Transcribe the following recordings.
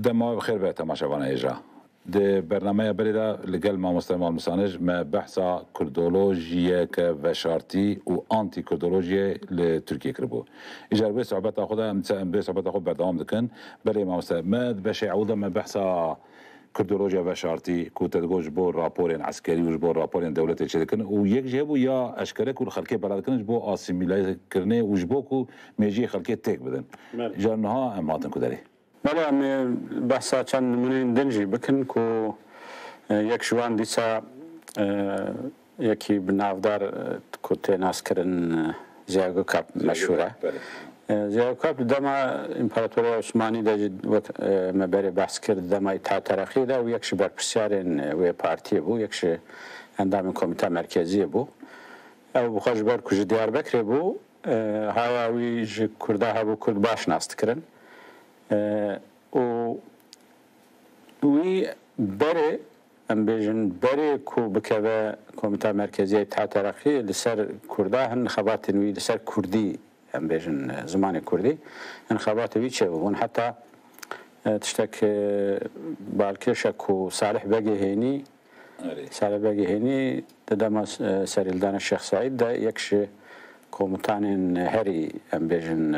دما خير به تماشاوان اجرا ده برنامه بريدا لقل ما مستمع المسانج ما بحثا كردولوجيا كفشارتي و انتي كردولوجيا لتركيا كربو اجار بس صعوبات اخذها بس صعوبات اخذ بردوام دكن بلي ما مستمع بشي عوضه ما بحثا كردولوجيا فشارتي كوتا تقول جبور رابورين عسكري وجبور رابورين دولتي شدكن ويك جابو يا اشكرك والخلكيه بلادكن جبو اسيميلاي كرني وجبوكو ميجي خلكيه تيك بدن جانها اماتن كدري بله می بحثا چند نمونه دنجی بکن که یک جوان دیسا یکی بنافدار که ناس کردن زیاگو کاپ مشهوره زیاگو کاپ دما امپراتوری عثمانی داشت مبری بحث کرد دما اتحاد ترقی ده و یکش برپرسیارین و پارتی بو یکش اندام کمیته مرکزی بو او بخواش بر کج دیاربکر بو هاوی ج کرده ها بو کرد باش ناست کردن و وی بره ام بیشن بره کو بکوه کمیته مرکزی اتحاد ترقی لسر کرده هن خبات وی لسر کردی ام بیشن زمان کردی هن خبات وی چه بون حتی تشتک بالکش کو صالح بگهینی دما سریلدان الشيخ سعيد ده یکش کومتان هری ام بیشن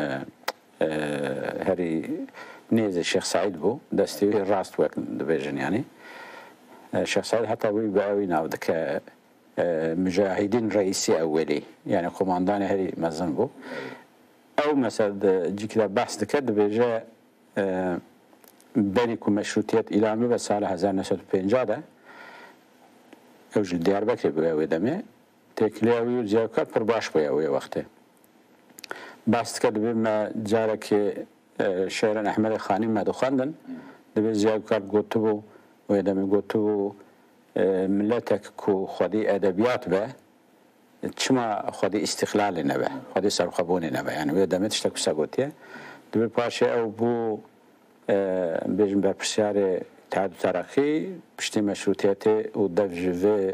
هری نیز الشيخ سعيد بو دستي راست وقت دبيجن يعني الشيخ سعيد حتى وي باوي ناود ك مجاهدين رئيسي اولي يعني قوماندان هري مزن بو او مثلا جي كده بحث دكد بيجا بينكم مشروطيات اعلامي بسال 1950 ده او جل دياربكر باوي دمه تكليوي زياكر پر باش باوي وقته بحث دكد بما جارك شعر احمد خانی ما دخاندن دبی زیاکار گوتو و دمی گوتو ملتك کو خودی ادبیات به چما خودی استقلال نه به خودی سرخبون نه به یعنی و دمی تشتکو سگوتیه دبی پاشه او بو بیشتر برپرسیار اتحاد ترقی پشتی مشروطیت و دفجوه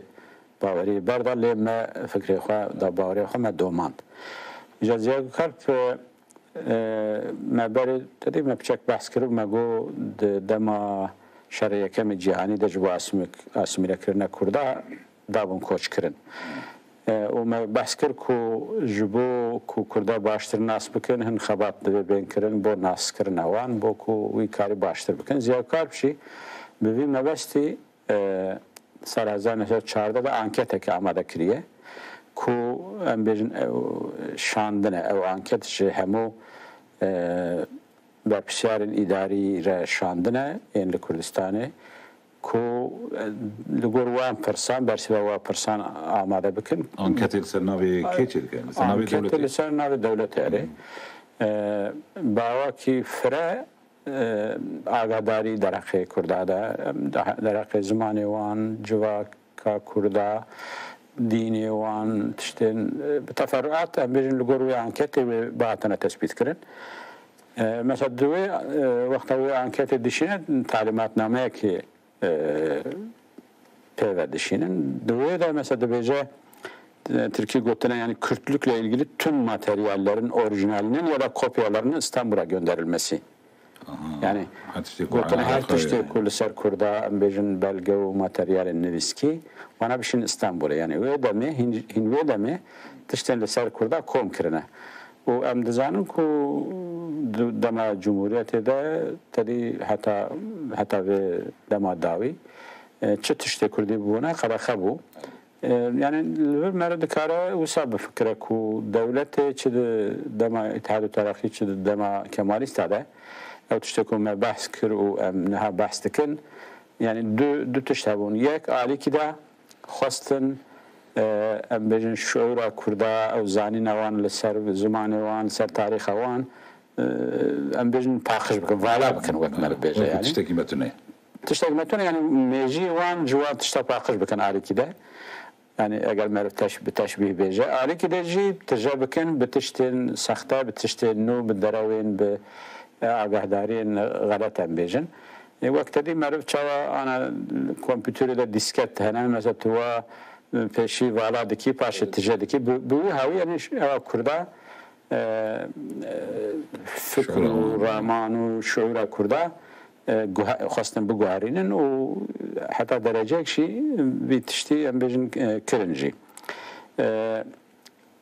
باوری بردار لما فکر خوا دا باوری خوا ما دوماند زیاکار ما برای تدی ما بچک بحث کردم ما گو دما شرایط کم جهانی دجوا اسمیل کردن کرده دابون کوچ کردن و ما بحث کرد کو جبو کو کرده باشتر ناس بکن هن خبات دبی بین کردن با ناس کردن وان با کو وی کاری باشتر بکن زیاد کار بشی ببین ما بستی سال 1914 به انکته که آماده کریه کو ام بیشن شاندنه او انکت شه همو با پسیارن اداری را شاندنه این لکردستانه کو لگور وام پرسان برسه وام پرسان آماده بکن انکت لسرناوی کی چیل کن لسرناوی دولتی انکت لسرناوی دولتی اره باوکی فرا آگاداری درخه کرده درخه زمانی وان جواک کرده دینی وان تشتن تفرعات بیشتر لگوری انکتی باعثنا تثبیت کردن مثلا دوی وقتی انکتی دشینه تعلیمات نامه که پیوند دشینن دوی de mesela بیجه Türkiye گفتن yani Kürtlükle ilgili tüm materyallerin orijinalinin ya da kopyalarının İstanbul'a gönderilmesi. Yani gotana her tişte kulser kurda ambejin belge ve materyalin neviski bana bir şeyin İstanbul'a yani ve de mi hinve de mi tişten leser kurda kom kirene o amdizanın ku dama cumhuriyeti de tedi hatta ve dama davi çı tişte kurdi buna kadar bu yani merد kara usab fikre ku devlet çı dama İttihat Terakki çı dama Kemalist da او تشتكون ما بحث كر ومنها بحث تكن يعني دو تشتبون يك علي كده خاصة ام بيجن شعورا كردا او زاني نوان لسر زمان وان سر تاريخ وان ام بيجن باخش بكن فالا بكن وقت ما بيجي يعني تشتكي متونه يعني ميجي وان جواب تشتكي باخش بكن علي كده يعني اقل ما بتشبيه بيجي علي كده جي تجربكن بتشتين سخته بتشتين نو بالدراوين آگاهدارین غلط هم بیشن. وقتی دی معروف چوا آن کامپیوتری در دیسکت هنر مثلا تو پیشی والا دکی پاش تجاری کی بوی هایی یعنی کرده فکر و رامان و شعور کرده خواستن بگوهرینن و حتی درجه کشی بیتشتی ام بیشن کرنجی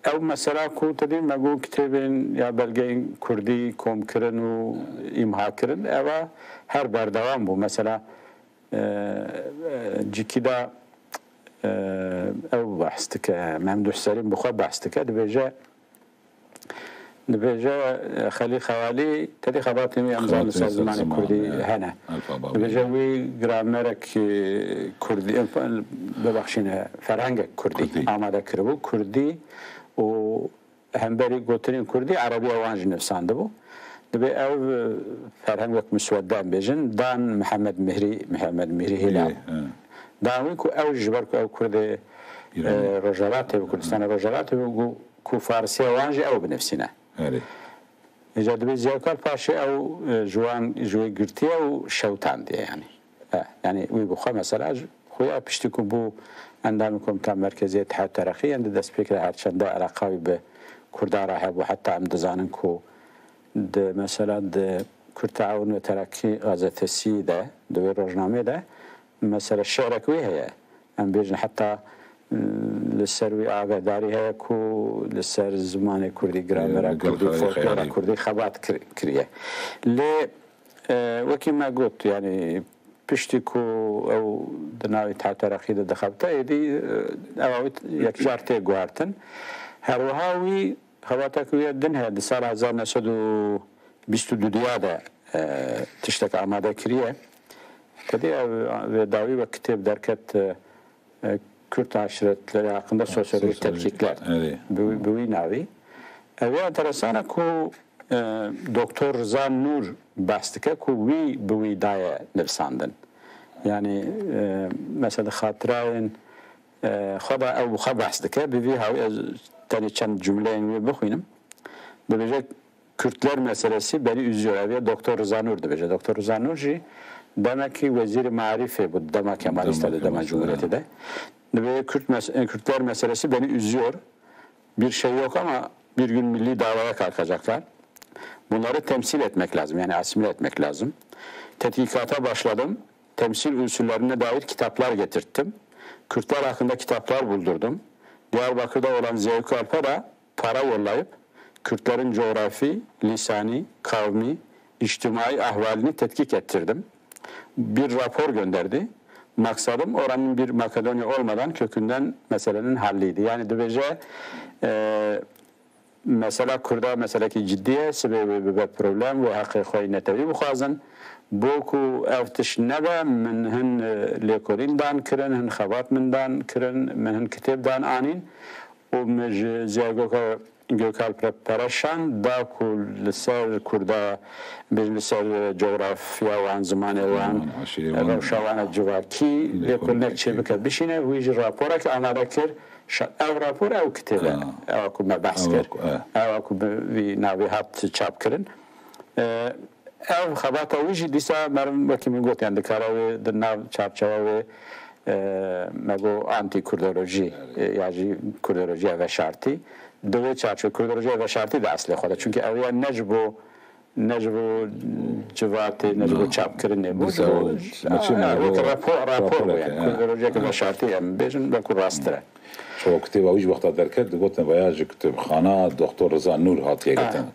او مثلا کو تدیم مگو کتابین یا بلگین کردی کم کرن و امها کرن او هر بردوام بو مثلا جیکی دا او بحثت که ممدوح سلیم بخواه بحثت که دبیجه خلی خوالی تدی خباتی می امزان لسر زمان کردی هنه دبیجه وی گرامرک کردی ببخشین فرهنگ کردی آماده کربو کردی و همبری گوترین کردی عربی اوانج نفسانده بو دبی او فرهنگ مسودان بیجن دان محمد مهری هلال داوی کو او جبر کو او کرده رجالات و کردستان رجالات و کو فارسی اوانج او بنفسنا ایجاد به زیادتر پاشه او جوی گرتی او شوتان دی یعنی وی بخواه مثلا خویا پشتی کو بو اندام کمیته مرکزی اتحاد ترقی اند دست فکر هرچند علاقه به کردارا هب و حتی ام دزانن کو د مثلا د کرد تعاون و ترقی غازت سی ده دو روزنامه ده مثلا شعر کوی هيا ام بیشن حتی لسر وی آگاهداری هست که لسر زمان کردی گرامر کردی فولکلور کردی خبات کریه لی وکی ما گفت یعنی پشتی کو او دنیای تعترقی دخبته ایدی اوایت یک جارته گوارتن هر وهاوی خباتا کوی دنها دسال 1922 دیاده تشتک آماده کریه کدی داوی و کتاب درکت Kürt aşiretleri hakkında sosyolojik tetkikler bu navi. Ve enteresan ku Doktor Rıza Nur bastike ku bu iddia nefsandın. Yani mesela hatırayın xada ev bu bastike bir tane çend cümleyi bakayım. Böylece Kürtler meselesi beni üzüyor. Ve Doktor Rıza Nur diyecek. Doktor Rıza Nurji demek ki vezir marife bu Dama Kemalist'te Dama Cumhuriyeti'de. Ve Kürtler meselesi beni üzüyor. Bir şey yok ama bir gün milli davaya kalkacaklar. Bunları temsil etmek lazım. Yani asimile etmek lazım. Tetkikata başladım. Temsil unsurlarına dair kitaplar getirttim. Kürtler hakkında kitaplar buldurdum. Diyarbakır'da olan Zevki Alp'a da para yollayıp Kürtlerin coğrafi, lisani, kavmi, içtimai ahvalini tetkik ettirdim. Bir rapor gönderdi. Maksadım oranın bir Makedonya olmadan kökünden meselenin halliydi. Yani dövece mesela Kürt'e meseleki ciddiye sebebi bir problem ve hakiki netevi bukhazın boku evtiş nebe minhen lekolindan kirin hen xabat mindan kirin minhen kitapdan anin o mej ziyagoka Gökal Peraşan da ku liser Kürt'e bir liser coğrafya ve zamanı ve Ruşavana civaki lekolnek çebike bişine vijir rapora ki anadakir ev rapor ev kitebe ev ku mebahs kir ev ku vi navihat çap kirin ev xabata vijir disa merm bakimi got yani karavi dinav çarçava ve mego anti Kurdoloji yani Kurdoloji ve şartı دوی چارچو کردروجی و شرطی در اصل خدا چون که اویا نجبو جوات نجبو چاپ کردن بود راپور کردروجی که و شرطی هم بیشن بکو راستره شو کتاب اویج وقت در کرد گفتن ویاج کتاب خانه دکتر رضا نور هاتیه گفتن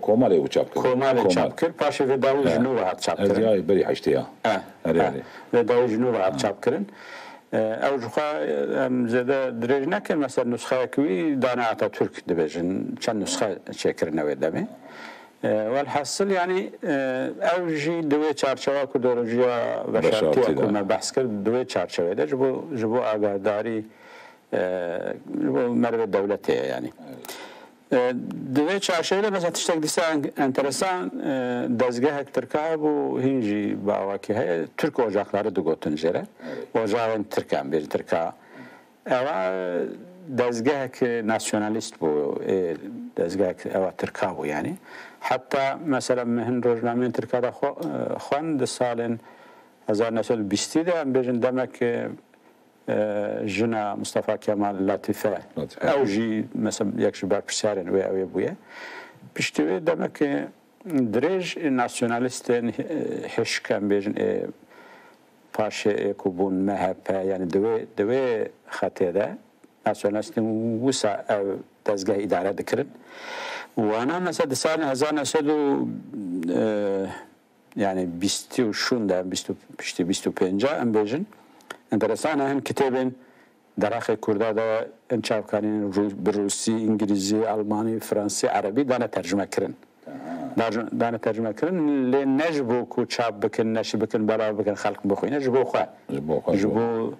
کومالی او چاپ کرد کومالی چاپ کرد پاشه و داوج نور هات چاپ کرد ازیای بری حشتیا و داوج نور هات چاپ کردن او جخوا زده درج نکن مثلا نسخه کوی دانه آتاتürk دبیجن چند نسخه چکرنه و دمی والحاصل يعني اوجي دوی چارچوبه کردولوژیا و شرطی اکومه بحث کرد دوی چارچوبه ده جبو آگاهداری جبو مرو دولته يعني دوی چارچوبه مثلا تشتک دیسه انترسان دزگاه ترکا بو هنجی باواکی های ترک ocakları da gotun jere ocağın Türkan bir Türka ama dezgah nasyonalist bu dezgah eva Türka bu yani hatta mesela mehen rojnamen Türkada xwan de salin 1920'de bejin demek jina Mustafa Kemal Latife evji mesela yakşı bar pişarin ve ev buya pişti demek ki درێژ ناسیۆنالیستên hişkem bêjin paşê ku bûn MHP yani divê xetê de nasyonalistên wisa ev dezgeh îdare dikirin wana mesela di salên 1900 yani 26 de 25 em bêjin enteresan hin kitêbên Deraxê Kurda da em çavkanîn bi Rusî, İngilîzî, Almanî, Fransî, Erebî dane tercüme kirin. Dane tercüme kirin lê ne ji bo ku çap bikin, neşî bikin, belav bikin, xelk bixwîne ji bo xwe. Ji bo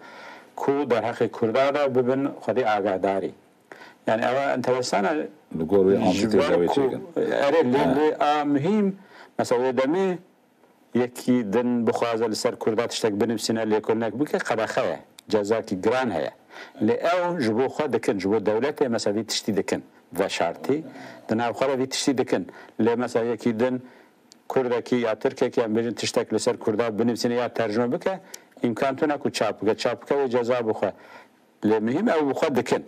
ku Deraxê Kurda da bibin xwedî agadarî. Yani ev enteresan e ji ber ku lê a mühîm mesela wê demê yekî din bixwaze li ser Kurda tiştek binivîsîne lêkolînek bike qebexe ye. Cezakî giran heye. Lê ew ji bo xwe dikin, ji bo dewletê mesela vî tiştî dikin. Veşartî, di nav xwe re vî tiştî dikin. Lê mesela yekî din Kurdekî ya Tirkekî em bêjin tiştek li ser Kurda binivîsîne ya tercüme bike, imkan tune ku çap bike. Çap bike wê ceza bixwe. Lê mühîm ew bi xwe dikin.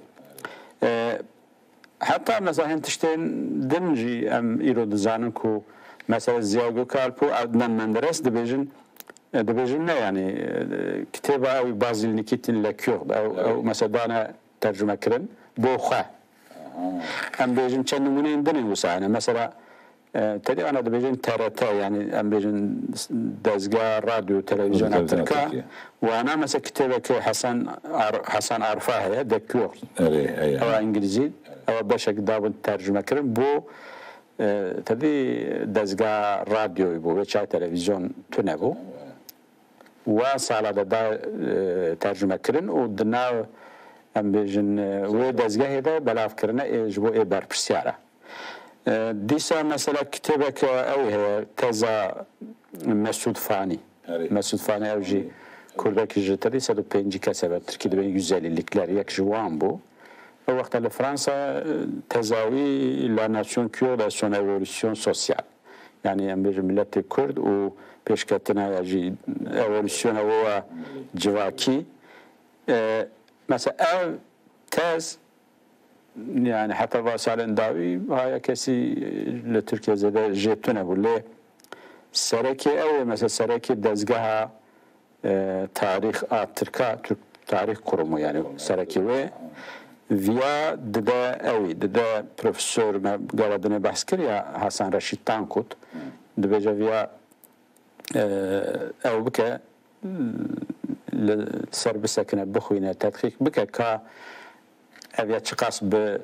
Heta mesela hin tiştên din jî em îro dizanin ku mesela Ziya Gökalp û Adnan Menderes dibêjin ne yani kitêba ew bazî nîkîtin li Kurd ew mesela dane tercüme kirin bo xwe. Em bêjin çend nimûneyên dinê wisa hene mesela tedî ana dibêjin TRT yani em bêjin dezgah radyo televizyona Tirka wana mesela kitêbekî Hasan Arfa heye de Kurd ew İngilîzî ew beşek dabin tercüme kirin bo tedî dezgah radyoyê bû ve çay televizyon tune bû wa sala da tercüme kirin û di nav em bêjin wê dezgehê de belavkirine ji bo ê berpirsyara. Dîsa mesela kitêbeke ew heye teza Mesud Fanî. Mesud Fanî ew jî Kurdekî ji tedî 105 kes ve Tirkî dibên 150'likler yek ji wan bû. O wexta li Fransa teza wî La Nation Kurde et son évolution sociale. Yani em bêjin milletê Kurd û pêşketina jî evolûsyona we civakî mesela ev tez yani heta va salên dawî haya kesî li Tirkiye zêde jê tune bû lê serekê ew mesela serekê dezgeha tarîx a Tirka Türk Tarîx Kurumu yani serekê wê viya dide ew dide profesör me galadine behs kiriya Hasan Reşîd Tankut dibêje viya ew bike li ser bisekine bixwîne tedqîq bike ka ev ya çiqas bi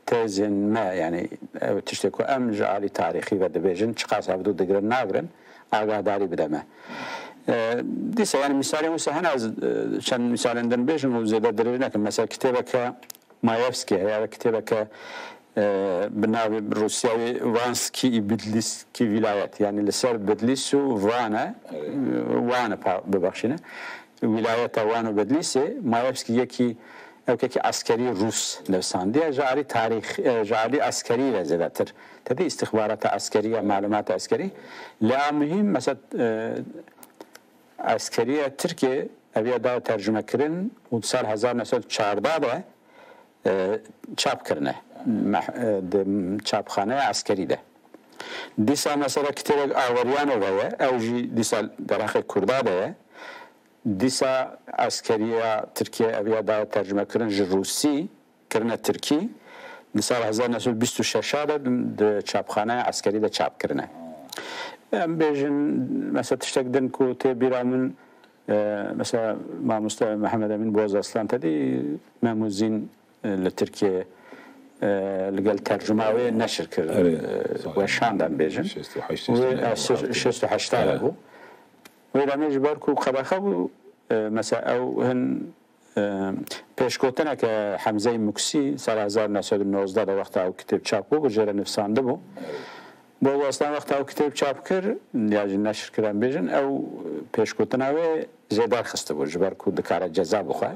tezên me yani ev tiştê ku em ji alî tarîxî ve dibêjin çiqas hevdû digirin nagirin agadarî bide me. Dîsa yani misalên wisa hene ez çend misalên din bêjim û zêde dirêj nekim. Mesela kitêbeke Mayevskî heye kitêbeke bi navê Rusyayê Vanskî î Bitliskî vilayet yani li ser Bitlis û Vanê bibexşîne vilayeta Van û Bitlisê Mayevskî yekî evkekî askerî Rus nivsandiye ji alî tarîx ji alî askerî ve zêdetir. Tedî istihbarata askerî ya malumata askerî lê a mühîm mesela askeriye Tirkiye eviye da tercüme kirin û sal 1914 de çap kirine çapxaneye askerî de. Dîsa mesela kitêbek Aweryanov heye ew jî dîsa Deraxê Kurda de ye. Dîsa askeriya Tirkiye eviye da tercüme kirin ji Rusî kirine Tirkî di sal 1926 de çapxaneye askerî de çap kirine. Em bêjin mesela tiştek din ku tê bîra min mesela Mamoste Mehmed Emin Bozaslan tedî memuzîn li Tirkiye li gel tercüma wê neşir kir weşan em bêjin 68 bû wê demê ji ber ku qebexe bû mesela ew hin pêşgotineke Hemzeyê Muksî sal 1919 de wexta ew kitêb çap bû bi jêre nivsandî bû bo wastan wexta ew kitêb çap kir ya jî neşir kir em bêjin ew pêşgotina wê zêdar xiste bû ji ber ku dikare ceza bixwe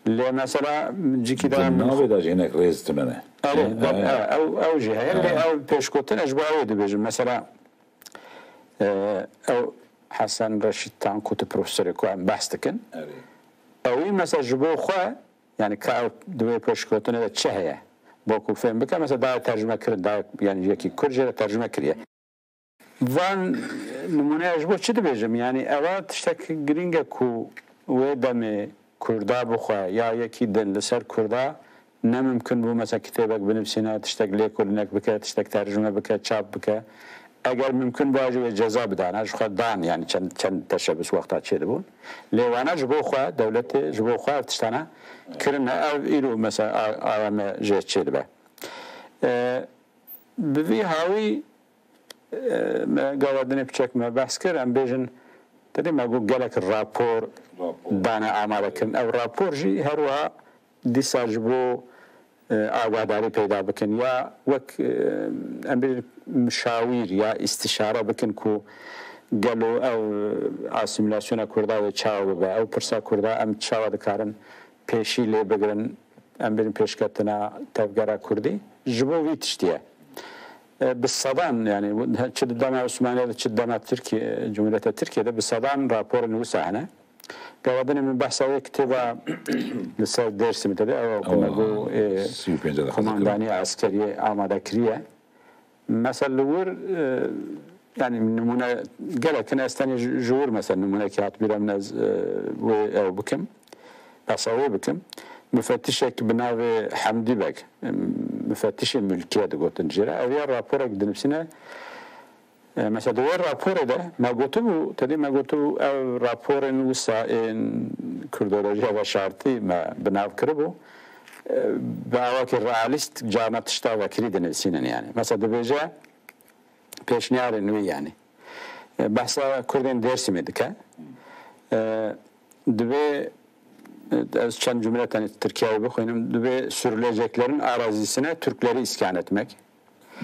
lê mesela cikî de navê da jî hinek rêz tune ew jî heye lê ew pêşgotina ji bo ew dibêjin mesela ew Hasan Reşîd Tankut profesörê ku em behs dikin ew mesela ji bo xwe yani ka ew divê pêşgotina de çi heye باکو فهم بکن مثلا دا ترجمه کرد دا یعنی یکی کرد ترجمه کریه وان نمونه اجبو چی دبیجم یعنی اول تشتک گرینگه کو و دم کرده بخوا یا یکی دن لسر کرده نممکن بو مثلا کتابک بنفسینا تشتک لیکولنک بکه تشتک ترجمه بکه چاپ بکه اگر ممکن باشه و جزا بدن اج خود دان یعنی چند تشبس وقتا چه بون لیوانا جبو خوا دولت جبو خوا تشتانه کرن او ایرو مثلا آرام جه چه به بوی هاوی قوادنی بچک ما بحث کردم بیشن تدی ما گو گلک راپور دانه آماده کردن او راپور جی هر وا دیساج بو آگاداری پیدا بکن یا وک امبر مشاویر یا استشاره بکن کو گلو او اسیمیلاسیون کرده و چاو به او پرسا کرده ام چاو دکارن پیشی لی بگرن امبر پیشکتنا تفگرا کردی جبو ویتشتیه بالصدان يعني شد دما عثمانية شد دما تركيا جمهورية تركيا ده بالصدان رابور نوسعنا قاعدين من بحث كتابة لسه درس متى أو كنا جو كماندانية عسكرية آمادة كريه مثلا لور يعني من نمونة قال كنا استني جور مثلا نمونة كات بلا من أو بكم بحثه بكم مفتشك بناوي حمدي بك مفتش الملكية دقوت الجرا أبي الرابورة قد نفسنا مثلا دور رابور ده ما قلتوا تدي ما قلتوا رابور وسائل كردولوجيا وشارتي ما بناو كربو بعواك الرئاليست جانا تشتا وكري دنفسنا يعني مثلا دبيجا بيشنيار نوي يعني بحثا كردين درس مدكا دبي az çan cümle tane Türkiye'ye bakıyorum. Ve sürüleceklerin arazisine Türkleri iskan etmek.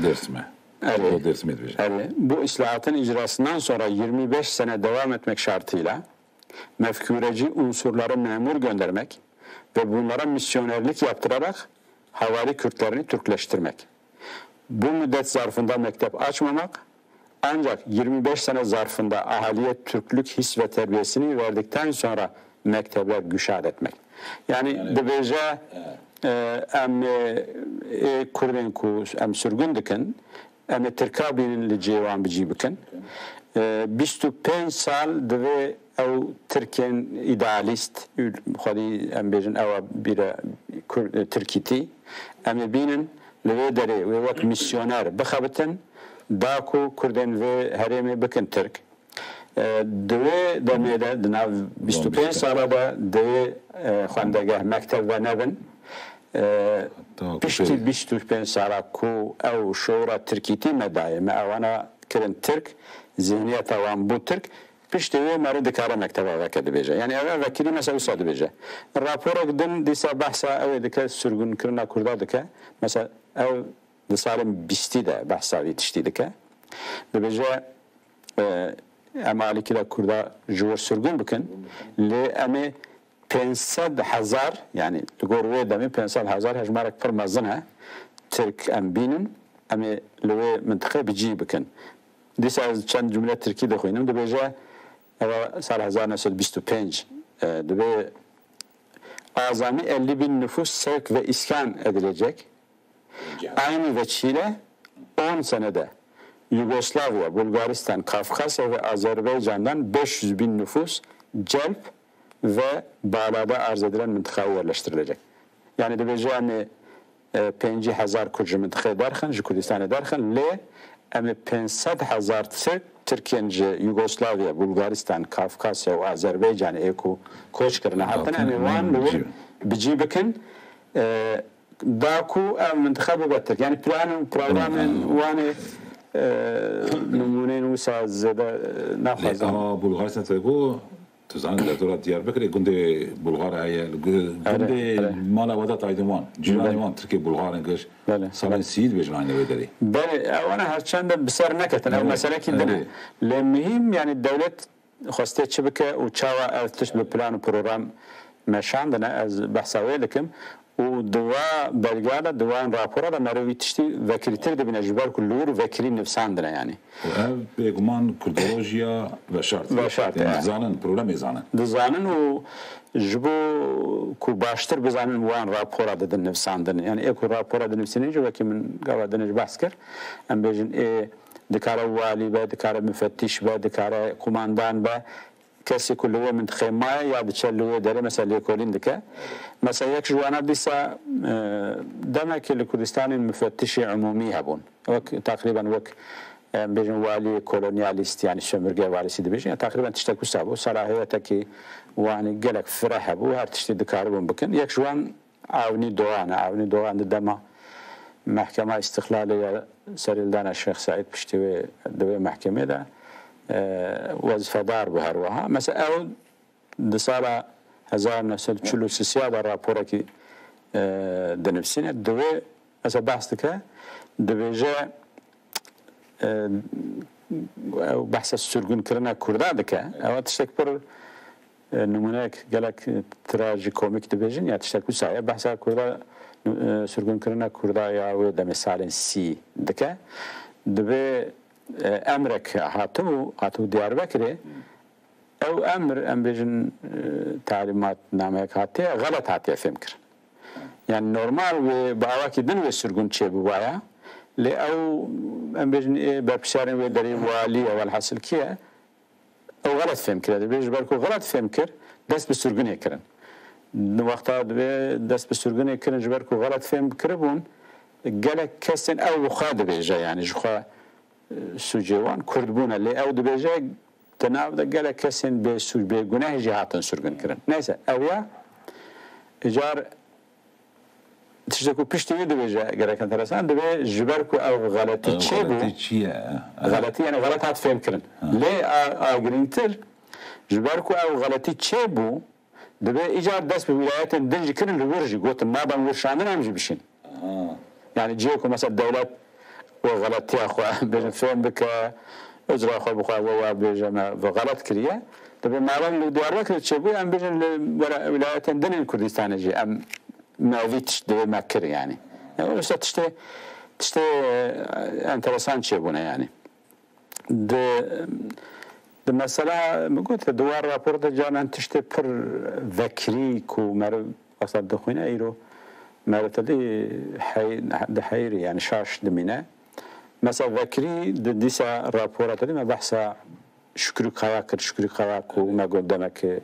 Ders mi? Evet. Ders mi edecek? Evet. Bu islahatın icrasından sonra 25 sene devam etmek şartıyla mefkureci unsurlara memur göndermek ve bunlara misyonerlik yaptırarak havali Kürtlerini Türkleştirmek. Bu müddet zarfında mektep açmamak ancak 25 sene zarfında ahaliye Türklük his ve terbiyesini verdikten sonra mektepler güşad etmek. Yani dibêje em Kurdên ku em sürgün dikin, em ê Tirka bînin li cêwan bicî bikin. 25 sal divê ew Tirkên îdealîst, xwedî em bêjin ew bîre Tirkîtî, em ê bînin li vê derê wê wek misyoner bixebitin, da ku Kurdên vê herêmê bikin Tirk. دوی دمیده دناو 25 ساله با دوی خواندگاه مکتب و نبن پشتی 25 ساله کو او شورا ترکیتی مدایه ما اوانا کرن ترک ذهنیت اوان بو ترک پشتی وی مرد کار مکتب وکد بیجه یعنی اول وکیلی مثلا وساد بیجه راپورا گدن دیسا بحثا او دکه سرگون کرنا کرده دکه مثلا او دسالم 20 ده بحثا ویتشتی دکه بیجه امالی که کرده جور سرگون بکن لی امی 500,000 yani لگور دمی 500,000 هجمارک پر مزنه ترک ام بینن امی لوی منطقه بجی بکن دیس از چند جمله ترکی دخوینم دو بیجه سال 1925 دو azami 50.000 nüfus sevk ve iskan edilecek. Aynı veçile 10 senede Yugoslavya, Bulgaristan, Kafkasya ve Azerbaycan'dan 500.000 nüfus celp ve bağlada arz edilen mıntıkaya yerleştirilecek. Yani dibêje 5,000 Kurd mıntıkaya derken, ji Kurdistan'a derken, le 500,000 Türkiye'nin Yugoslavya, Bulgaristan, Kafkasya ve Azerbaycan'a eko koç kirine. Hatta wan bicî bikin daku mıntıka bu betir. Yani programın wani نمونه نوسا زده نخواهد بلغارستان تگو تو زن دکترات دیار بکره گنده بلغار هایی گنده مالا ودا تایدمان جیرانیمان ترکیه بلغار انگش سالان سید بجنانی ویداری بله اوانا هرچند بسر نکتن او مسئله که دنه لمهم yani devlet خواسته چه بکه و چاوا ارتش به پلان و پروگرام مشان دنه از بحثاوی دکم و دوا بلغالا دوان راپورا دا مروی تشتی وکریتر دبینه جبر کلور وکری نفساندنه یعنی و اف بگمان کردولوژیا و شرط زانن پروگرام زانن دزانن و جبو کو باشتر بزانن وان راپورا دا نفساندنه یعنی اکو راپورا دا نفساندنه جو وکی من قاوا دنج بحث کر ام بیجن دکاره والی با دکاره مفتش با دکاره قماندان با کسی کلوه من خیمه یا بچلوه داره مثلا لیکولین دکه مثلا یک جوانا دیسا دمه که لکردستان مفتش عمومی هبون وک تقریبا وک بیجن والی کولونیالیست یعنی شمرگه والی سیده بیجن تقریبا تشتکو سابو صلاحیتا که وانی گلک فرح هبو هر تشتی دکاره بون بکن یک جوان عاونی دوان دمه محکمه استقلال یا سریلدان الشيخ سعيد بشتوي دوي محكمة ده وظيفة دار بهروها مثلا أو دسالة 1946 ده راپورا كي دنفسينه دوي مثلا بحث دكا دوي جا أو بحث السرقون كرنا كردا دكا أو تشتكبر نمونك قالك تراجي كوميك دبيجن يا تشتكو سايا بحث كردا سرگون کردن کردای و دم سال سی دکه دبی امرک هاتو دیاربکری او ام بیشن تعلیمات نامه هاتی غلط هاتی فهم کر یعنی نرمال و باوکی دن و سرگون چه بوایا لی او ام بیشن بپشارن و دری والی اول حاصل کیه او غلط فهم کرد بیش برکو غلط فهم کر دست به سرگونی کردن وقتا دست به سرگونه کردن جبر کو غلط فهم کربون گلک کسین او خاد بیجا یعنی جخوا سوجوان کردبونه لی او بیجا تناو ده گلک کسین به سوج به گناه جهاتن سرگون کردن نیسه او یا اجار تشتكو بيشتوي دبيجا قالك انترسان دبي جبركو او غلطي تشي بو غلطي يعني غلط هات فهم كرن ليه او جرينتر جبركو او غلطي تشي بو دبي ايجار دست بولايات دنج كرن لورجي قلت ما بان ورشاندن امجي بشين يعني جيكو مثلا الدولات وغلطي اخو بين فهم بك اجرا اخو بخوا وبيجا غلط كريه دبي ما بان لو دوارك تشي بو ام بين ولايات دن كردستان جي ام ما فيتش دبي ما كر يعني وش تشتي انترسان شي بونه يعني د مساله قلت دوار راپورت جانان تشتي پر ذكري كو مر اصلا دخوينه ايرو مرتدي حيري يعني شاش دمينه مثلا ذكري ديسا راپورت دي ما بحثا شكري قواكر ما قدامك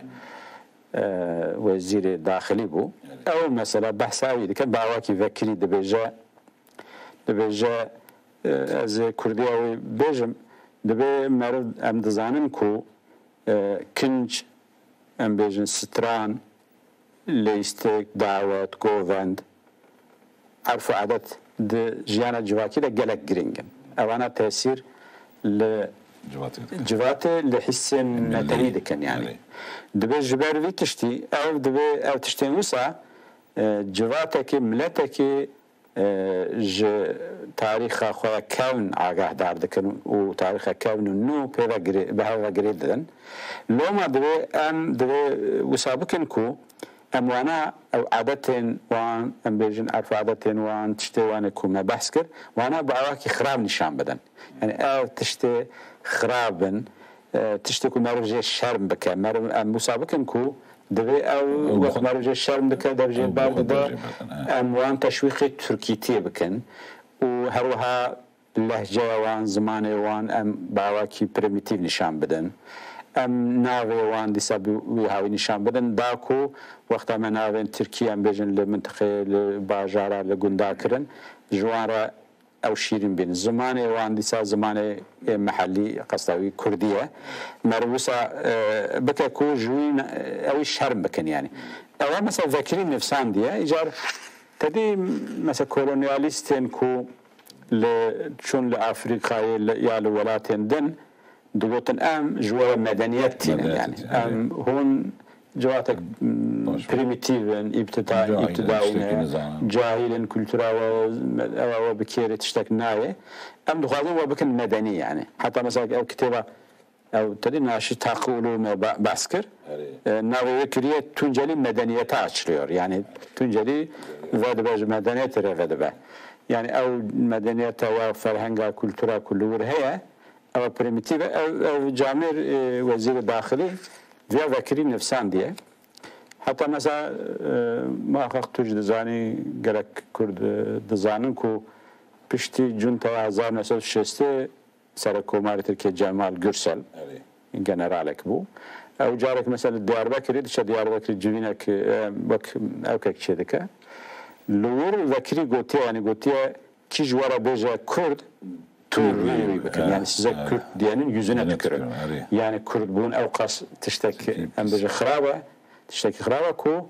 وزير داخلي بو او مثلا بحثاوي كان باواكي ذكري دبيجا از كردياوي بيجم دبي مرد ام دزانن كو كنج ام بيجن ستران ليستيك دعوات جوفند عرف عدد د جيانا جواكي دا قلق جرينجن اوانا تأثير جواتي لحسن نتريد كان يعني دبي جبار في تشتي او تشتي وسع جواتك ملتك تاريخ خو كون آگاه دار دكن و تاريخ كون نو بيرا بهوا جريدن لو ما دبي ام دبي وسابقن كو ام وانا او عادتين وان ام بيجن عرف عادتين وان تشتي وانا كو ما بحث كر وانا بعواكي خراب نشان بدن يعني او تشتي خرابن تشتي كو مرجع الشرم بك مسابقن كو دبي او وقت مرجع الشرم بك درجه بعد ده اموان تشويق تركيتي بكن وهروها اللهجه وان زمان وان ام باواكي بريميتيف نشان بدن ام ناوي وان ديساب وهاوي نشان بدن داكو وقت ما ناوي تركيا ام بيجن لمنطقه لباجاره لغنداكرن جواره او شيرين بين زمان وان ديسا زمان محلي قصداوي كرديه مروسا بكاكو جوين او الشرم بكن يعني او مثلا ذاكرين نفسان دي ايجار تدي مثلا كولونياليستين كو شون لافريقيا يا الولاتين دن دوتن ام جوا مدنياتين يعني ام هون جواتك بريميتيفن ابتدائي جاهلا كولتورا وبكير تشتكنايه ام دخلوا وبكن مدني يعني حتى مثلا او كتابه او تدينا شي تقولوا ما باسكر ناوي كريه تنجلي مدنيات açılıyor يعني تنجلي ود باج مدنیت را ود با یعنی او مدنیت و فرهنگ و کلتورا کلور هیا او پریمیتیو او جامع وزیر داخلی ویا وکری نفسان دیه حتی مثلا ما حقیقت توش دزانی گرک کرد دزانن کو پشتی جونتا 1960 سر کومار ترکیه جمال گرسل جنرالک بو او جارك مثلا دياربكر دش دياربكر جوينك بك او كك شدكه لور ذكري قوتي يعني قوتي كي جوارا بيجا كرد توري بك يعني سيزا كرد ديانين يوزنا تكرر يعني كرد بون اوقاس تشتكي ام بيجا خرابه تشتكي خرابه كو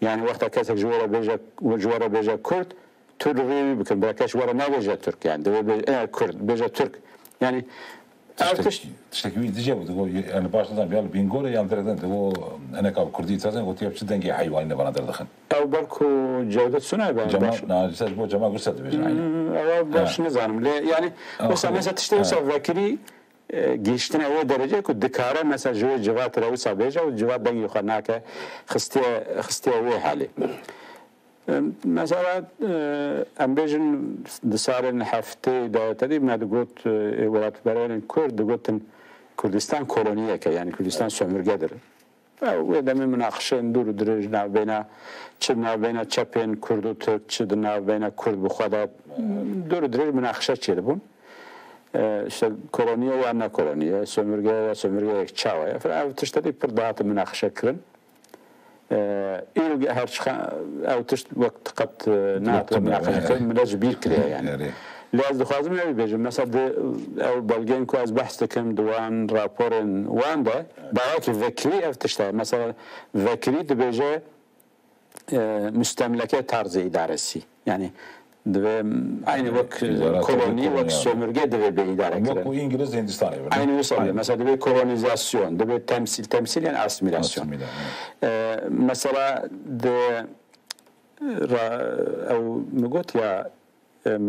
يعني وقتها كاتك جوارا بيجا كرد توري بك براكاش ورا ما بيجا ترك يعني كرد بيجا ترك يعني تشتكي تجيبه تقول انا باش نظام يلا بينقول يعني ترى هو انا كاب كردي تازن قلت يا بشدن كي حيوان نبغى ندخل او بركو جوده سنه باش جماعه بو جماعه قصه باش او باش نظام يعني بس مثلا تشتري ذاكري گیشتن او درجه که دکاره مثلا جوی جوات رو سابجه و جوات دنگی خناکه خسته او حالی مثلا ام بیشن دسارن هفته داوطلبی ما دگوت ولات برای کرد دگوتن کردستان کلونیه که یعنی کردستان سومرگه داره و دم مناقشه دور درج نابینا چه نابینا چپین کرد و ترک چه نابینا کرد بخدا دور درج مناقشه چیه بون işte koloniye ve ne koloniye, sömürge çağaya falan tuştadi bir dağıtı münakaşa kırın. İlgi her çıkan ev tuşt vakti kat naatı münakaşa kırın mülaj bir kırıyor yani. Laz duhazım ya bejim mesela ev balgen ku az bahs tekim duan raporun wan da belki vekri ev tuşta mesela vekri de beje müstemleke tarzı idaresi yani ve aynı vak koloni vak sömürge de bir idare edilen. Bu İngiliz Hindistan'ı. Aynı mesela mesela bir kolonizasyon, bir temsil yani asimilasyon. Mesela de او نقول يا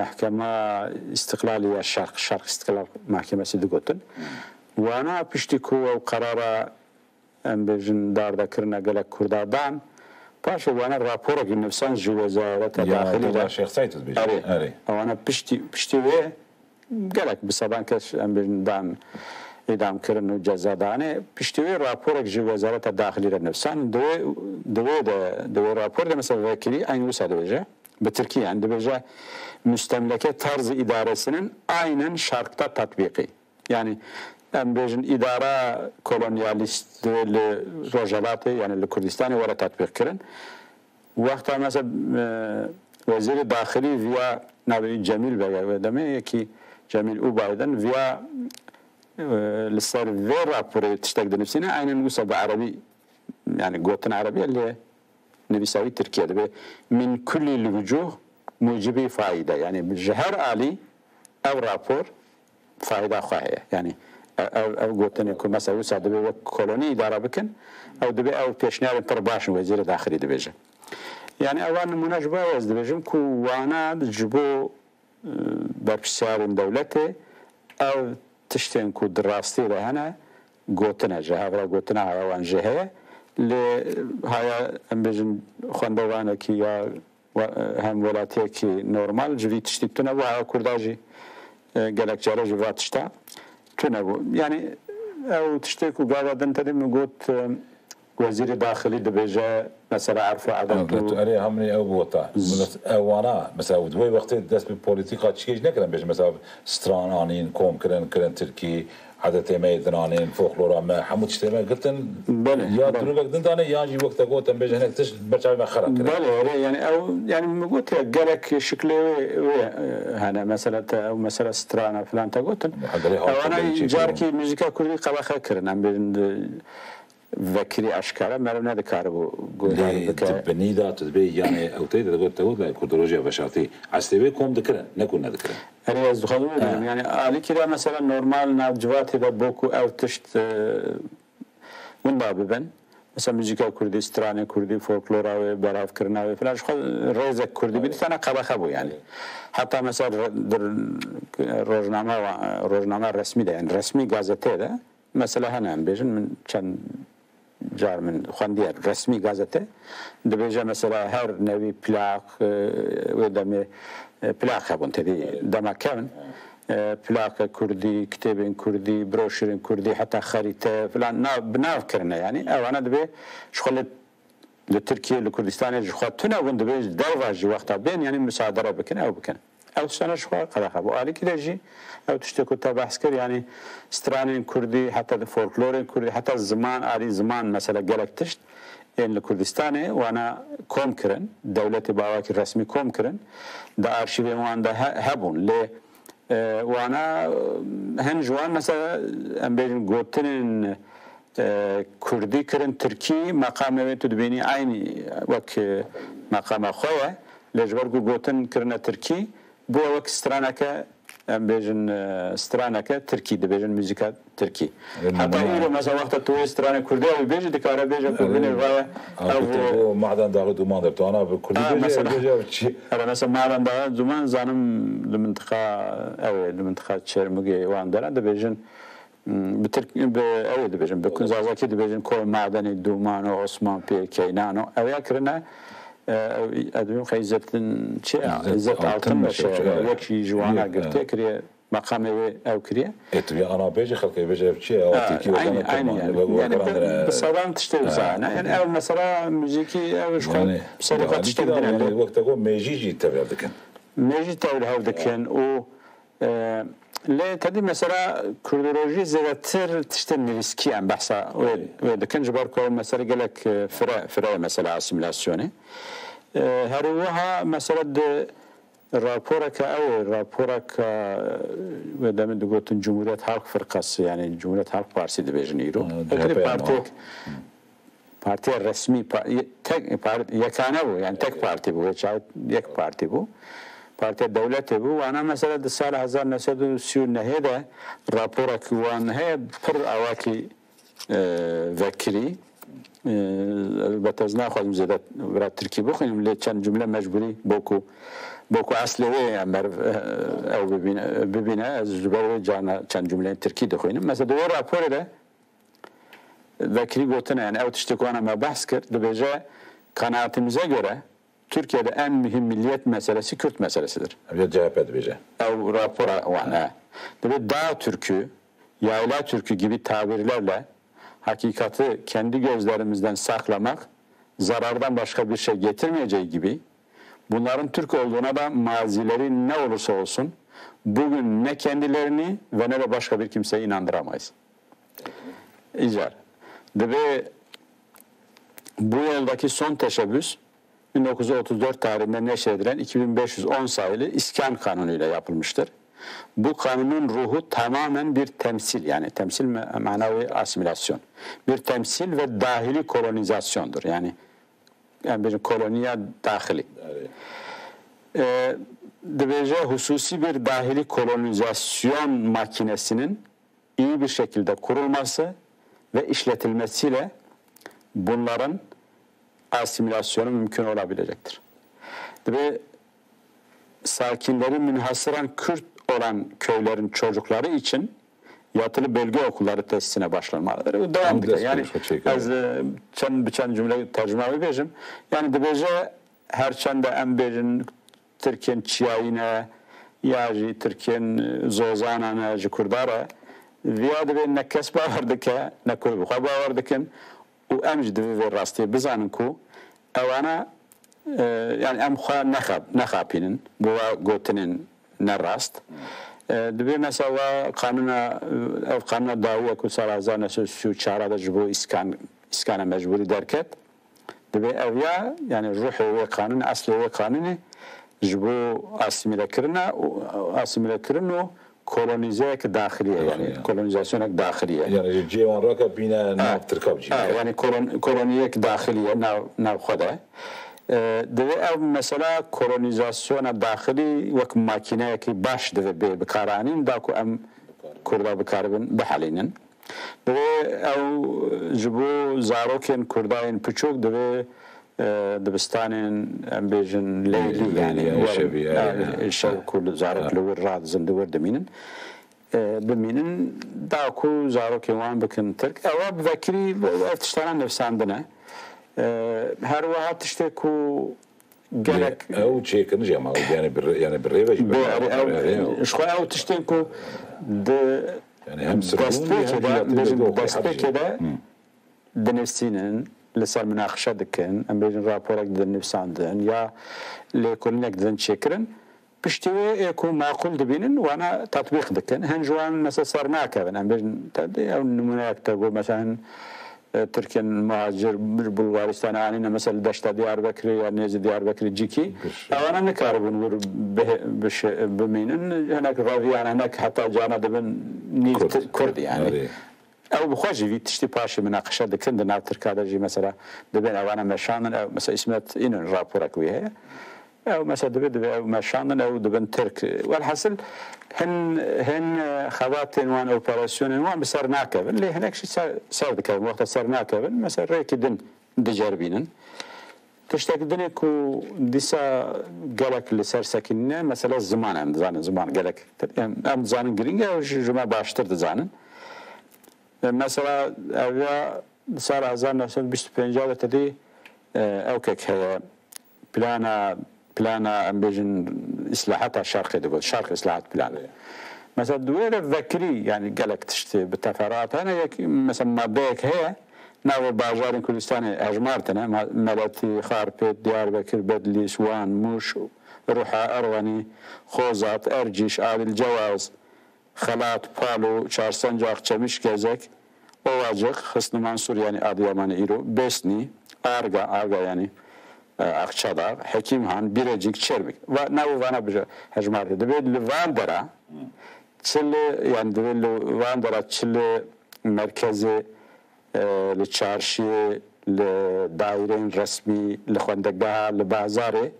محكمة استقلالية شرق استقلال محكمة سيدقوتن وانا بشتكو او قرارا ام بجن دار ذكرنا قال كردان باش وانا رابور که نفسان جو وزارت داخلی یا شیخ سعید بیش آره وانا پشتی و گلک بسابان کش ام دان ادام کردن و جزا دانه پشتی و رابور که جو وزارت داخلی نفسان دو رابور ده مثلا وکیلی aynı وساده بجه به ترکیه عند بجه müstemleke tarzı idaresinin aynen şarkta tatbiki yani ام بيجن إدارة كولونياليست لروجالات يعني لكردستان ولا تطبيق كرن وقتها مثلا وزير الداخلي فيا نبي جميل بقى ودمه يكي جميل أوبايدن فيا للصار في رابور تشتغل نفسنا عين نوصل بعربي يعني قوتنا عربية اللي نبي سوي تركيا ده من كل الوجوه موجبي فائدة يعني بالجهر عالي أو رابور فائدة خواهية يعني او گوتنی که مثلا وسع دبی و کلونی اداره بکن او دبی او پیشنهاد پر باش وزیر داخلی دبیجه یعنی اوان مناسبه از دبیجم که وانا جبو برپسیار دولته او تشتین که دراستی رهنه گوتنه جهاورا گوتنه اوان جهه ل هایا ام بجن خواندوانه کی یا هم ولاتی کی نورمال جوی تشتیتونه و کرداجی گلک جاره جواتشتا تنبو يعني او تشتكوا قاعدة انت دم قلت وزير داخلي دبيجا مثلا عرفوا عدم اري همني او بوطا وانا مثلا دوي وقت داس بالبوليتيكا تشكيج نكرن بيج مثلا سترانانين كوم كرن تركي عادة ميدانين فولكلورا ما حمود اشتما قلتن يا دروك دندانه ياجي وقت قوت بيج هناك تش برشا ما خرق بله يعني او يعني ما قلت قالك شكله هنا مثلا او مثلا سترانا فلان تقولتن انا جاركي موسيقى كردي قبخه كرن ام ذكري اشكال ما لنا ذكر قول تبني ذات تبي يعني او تقول لا كردولوجيا بشرتي عستبي كوم ذكر نكون ذكر انا ازخذوا يعني علي كده مثلا نورمال ناجوات اذا بوكو او تشت من بابن مثلا موسيقى كردي ستراني كردي فولكلورا براف كرنا فلاش ريزه كردي بدي انا قبخبو يعني حتى مثلا روزنامه رسمي ده يعني رسمي غازيته ده مثلا هنا بيجن من كان جار من خواندیه رسمی گازته دبیجه مثلا هر نوی پلاک و دمی پلاک هبون تدی دمکن پلاک کردی کتاب کردی بروشور کردی حتی خریطه فلان بناف کرنه یعنی اوانا دبی شغل لتركيا لكردستان جخواتنا وندبيج درواج وقتها بين يعني مساعدة بكن أو بكن أو سنة شخوا قد خبوا على كده جي أو تشتكوا تبع عسكر يعني سترانين كردي حتى الفولكلورين كردي حتى الزمان علي زمان مثلا جالك تشت إن لكردستاني وأنا كوم كرن دولتي باواكي الرسمي كوم كرن دا أرشيفي وان دا هبون ليه وأنا هنجوان مثلا أم بيجن قوتين كردي كرن تركي مقام تدبيني عيني وك مقام خويا لجبر قوتن كرنا تركي بو وك سترانك ام بيجن سترانك تركي دبيجن موسيقى تركي حتى يقولوا مثلا وقت تو سترانك كردي او بيجي دكاره بيجي كردي الغايه او معدن داغ دومان دبت انا بكردي بيجي انا مثلا معدن داغ دومان زانم المنطقه او المنطقه شرمغي واندرا دبيجن أود بيجن بكون زاوية بيجن كل معدني دومان وعثمان بيكينانو أو يكرنا أدوم خيزت شيء عزت عالتم شيء وكشي جوانا قلت كريه مقام أو كريه. إتري أنا بيجي خلك بيجي شيء أو تيكي وأنا يعني بصراحة تشتغل زانا يعني أو مثلا موسيقي أو شغل بصراحة تشتغل وقت أقول ميجي تبع ذكن. ميجي تبع ذكن و لا تدي مثلا كردولوجي زيادتر تشتني ريسكي عن بحثا ودكن جباركو مثلا قالك فرع مثلا اسيميلاسيوني هروها مثلا رابورك او رابورك ودام دغوتن جمهورية حق فرقاس يعني جمهورية حق بارسي دبيجنيرو بارتي الرسمي يكانبو يعني تك بارتي بو يك بارتي بو بارتي الدولة بو وأنا مثلا السنة 1930 هذا رابورك وأن هي بر أواكي ذكري بتزنا خد مزيدات برا تركي بو خلينا اللي كان جملة مجبوري بوكو أصلي أمر أو ببينا الجبر جانا كان جملة تركي دخوين مثلا دور رابور ده ذكري قلتنا يعني أو تشتكوا أنا ما بحث كر دبجة قناعتي مزاجرة Türkiye'de en mühim milliyet meselesi Kürt meselesidir. Bir CHP diyeceğim. O rapora ona. Dağ Türk'ü, yayla Türk'ü gibi tabirlerle hakikati kendi gözlerimizden saklamak zarardan başka bir şey getirmeyeceği gibi bunların Türk olduğuna da mazileri ne olursa olsun bugün ne kendilerini ve ne de başka bir kimseyi inandıramayız. İcar. Bu yoldaki son teşebbüs 1934 tarihinde neşredilen 2510 sayılı İskan Kanunu ile yapılmıştır. Bu kanunun ruhu tamamen bir temsil yani temsil manavi asimilasyon. Bir temsil ve dahili kolonizasyondur. Yani bir koloniye dahili. Dibece hususi bir dahili kolonizasyon makinesinin iyi bir şekilde kurulması ve işletilmesiyle bunların asimilasyonu mümkün olabilecektir. Ve sakinleri münhasıran Kürt olan köylerin çocukları için yatılı bölge okulları tesisine başlanmalıdır. Devam ediyor. Yani az çan cümle tercüme edeceğim. Yani dibece her çanda embejin Türkiye'nin çiyayine yaji Türkiye'nin zozanana jikurdara viyad ve nekes bağırdıke nekul bu bağırdıken و امجد في الراستي بزانكو اوانا يعني ام خا نخابين بوا غوتنين نراست دبي مثلا قانون داوود كو سرازانه سو چارا دجبو اسكان مجبوري دركت دبي اويا يعني الروح هو قانون اصلي هو قانوني جبو اسيميله كرنو kolonizek dahiliye yani kolonizasyonek dahiliye. Yani civan raka bina nav tırkabcı. Yani koloniyek dahiliye nav khoda. Deve ev mesela kolonizasyona dahili vek makineye ki baş deve bikaranin da ku em kurda bikaribin bihalinin. Deve ev jibu zaroken kurdayin piçuk deve دبستانين امبيجن ليلي يعني شبي الشو كل زارت لور راد زندور دمينن بمینن داکو زاروکی وان بکن ترک اوا بفکری ارتشتان نفساندنه هر وقت تشتكو قالك او تشيكن جماعه يعني بالريبه شخو او تشتكو يعني هم دست كده بنفسينن لسر مناقشه دكن ام بيجن رابورك دنفساندن يا لكلنك دن تشكرن بشتوي يكون معقول دبينن وانا تطبيق دكن هنجوان مثلا صرناك ام بيجن او نمونيك تقول مثلا تركيا مهاجر بلغارستان عنينا مثلا دشت دياربكر يا نيز دياربكر جيكي او انا نكارب نقول بمينن هناك راضيان هناك حتى جانا دبن نيل كرد يعني او بخواجي في تشتي باشي مناقشه دكن دنا تركا دجي مثلا دبن او انا مشان او مثلا اسمت ان رابورك ويها او مثلا دبن او مشان او دبن ترك والحاصل هن خواتن وان اوبراسيون وان بسرناك اللي هناك شي صار ذاك وقت سرناك مثلا ريكدن دجربينن تشتكدني كو ديسا قالك اللي صار ساكننا مثلا الزمان زمان قالك ام زمان جرينجا وجما باشتر زانن مثلا اویا سال 1925 تدی او که پلانا ام بیجن اصلاحات الشرقي دقول شرق اصلاحات بلان مثلا دويره ذكري يعني قالك تشتي بالتفرات انا مثلا ما بيك هي ناو باجار كردستان اجمارتنا ملاتي خاربت دياربكر بدلي سوان موش روحا ارواني خوزات ارجيش آل الجواز خلات بالو چارسنجاق چمش gezek Ovacık, Hısnı Mansur yani Adıyaman İro, Besni, Arga yani Akçadağ, Hekimhan, Birecik, Çerbik. Ve ne vana bir hecmar dedi. Belli Vandara, Çilli yani belli Vandara, Çilli merkezi, li çarşı, li dairenin resmi, li xwendegah, li bazarı,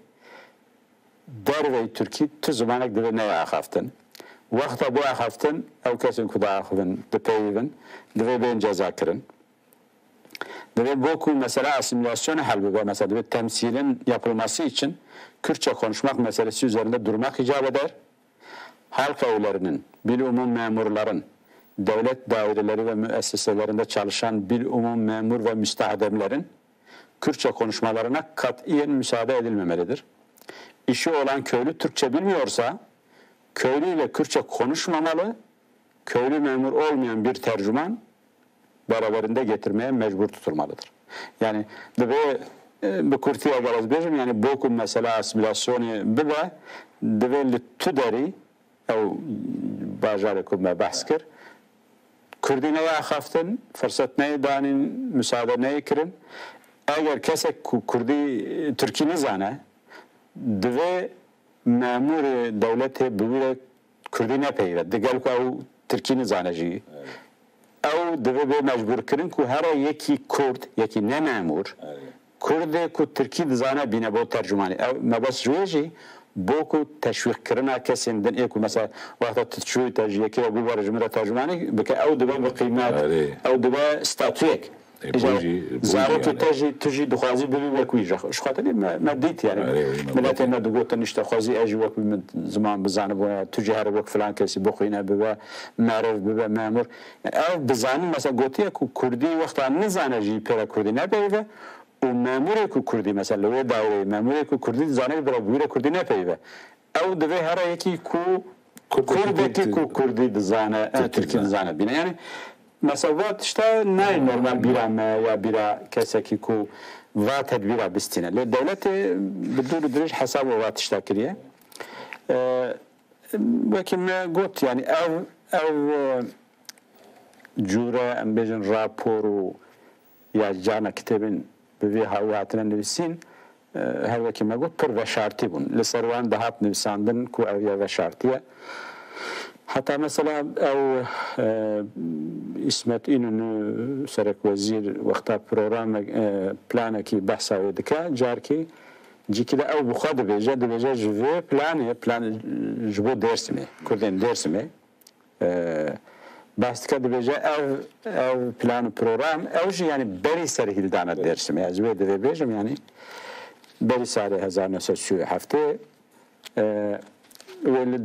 dervey Türkiye tu zamanek dibe ne axaftin. Vakta bu axaftin, ev kesin kuda axıvın, dipeyivin, dibe ben ceza kirin. Dibe boku mesela asimilasyon halbuki mesela dibe temsilin yapılması için Kürtçe konuşmak meselesi üzerinde durmak icap eder. Halk evlerinin, bilumum memurların, devlet daireleri ve müesseselerinde çalışan bilumum memur ve müstahdemlerin Kürtçe konuşmalarına katiyen müsaade edilmemelidir. İşi olan köylü Türkçe bilmiyorsa köylüyle Kürtçe konuşmamalı, köylü memur olmayan bir tercüman beraberinde getirmeye mecbur tutulmalıdır. Yani bu Kürtçe'ye geleceğim yani boku mesela asimilasyonu bile develi tüderi ev bacarıkum ve bahskir Kürdi neye xaftin, fırsat neye danin, müsaade neye kirin. Eğer kesek Kürdi Türkiye zane, dve memur devleti bugüne Kürdi ne peyve. Digel ku ev Türkiye zane ji. Ev dve be mecbur kirin ku her yeki Kurd, yeki ne memur. Kürdi ku Türkiye zane bine bu tercümani. Ev mebas jüji. Boku teşvik kirina kesinden eku mesela vakta tüşuy tercihe ki bu var cümle tercümani beke ev dibe bir kıymet ev dibe statüyek zarok teji duhazi bir ve kuyacak şu kadar maddet yani milletin ne dugotan işte khazi aji vak zaman bizanı bu tüccar vak falan kesi bokuyna bibe marif bibe memur ev bizanı mesela gotiye ku Kurdi vakta ne zanaji pera Kurdi ne beyve و مامور کو کردی مثلا و داوری مامور کو کردی زانه برای بویر کردی نه پیوه او دوی هر یکی کو کردی کو کردی زانه ترکی زانه بینه یعنی مثلا وقت işte نه normal birame ya bira keseki ku va tedbira bistine le devleti بدون درج حساب وقت işte kiriye lakin قلت yani ev jura ambejin raporu ya cana kitabın بوی هویتنا نویسین هر وکی ما گفت پر و شرطی بون لسروان دهات نویساندن کو اویا و شرطیه حتی مثلا او اسمت اینو سرک وزیر وقتا پروگرام پلانه کی بحثا ویدکا جار کی جی کده او بخواد بیجه جوه پلان جبو درسمه کردین درسمه بس که بیجه ev plan program evji yani beri seri hildana dersim ya züve de bejim yani beri seri 1907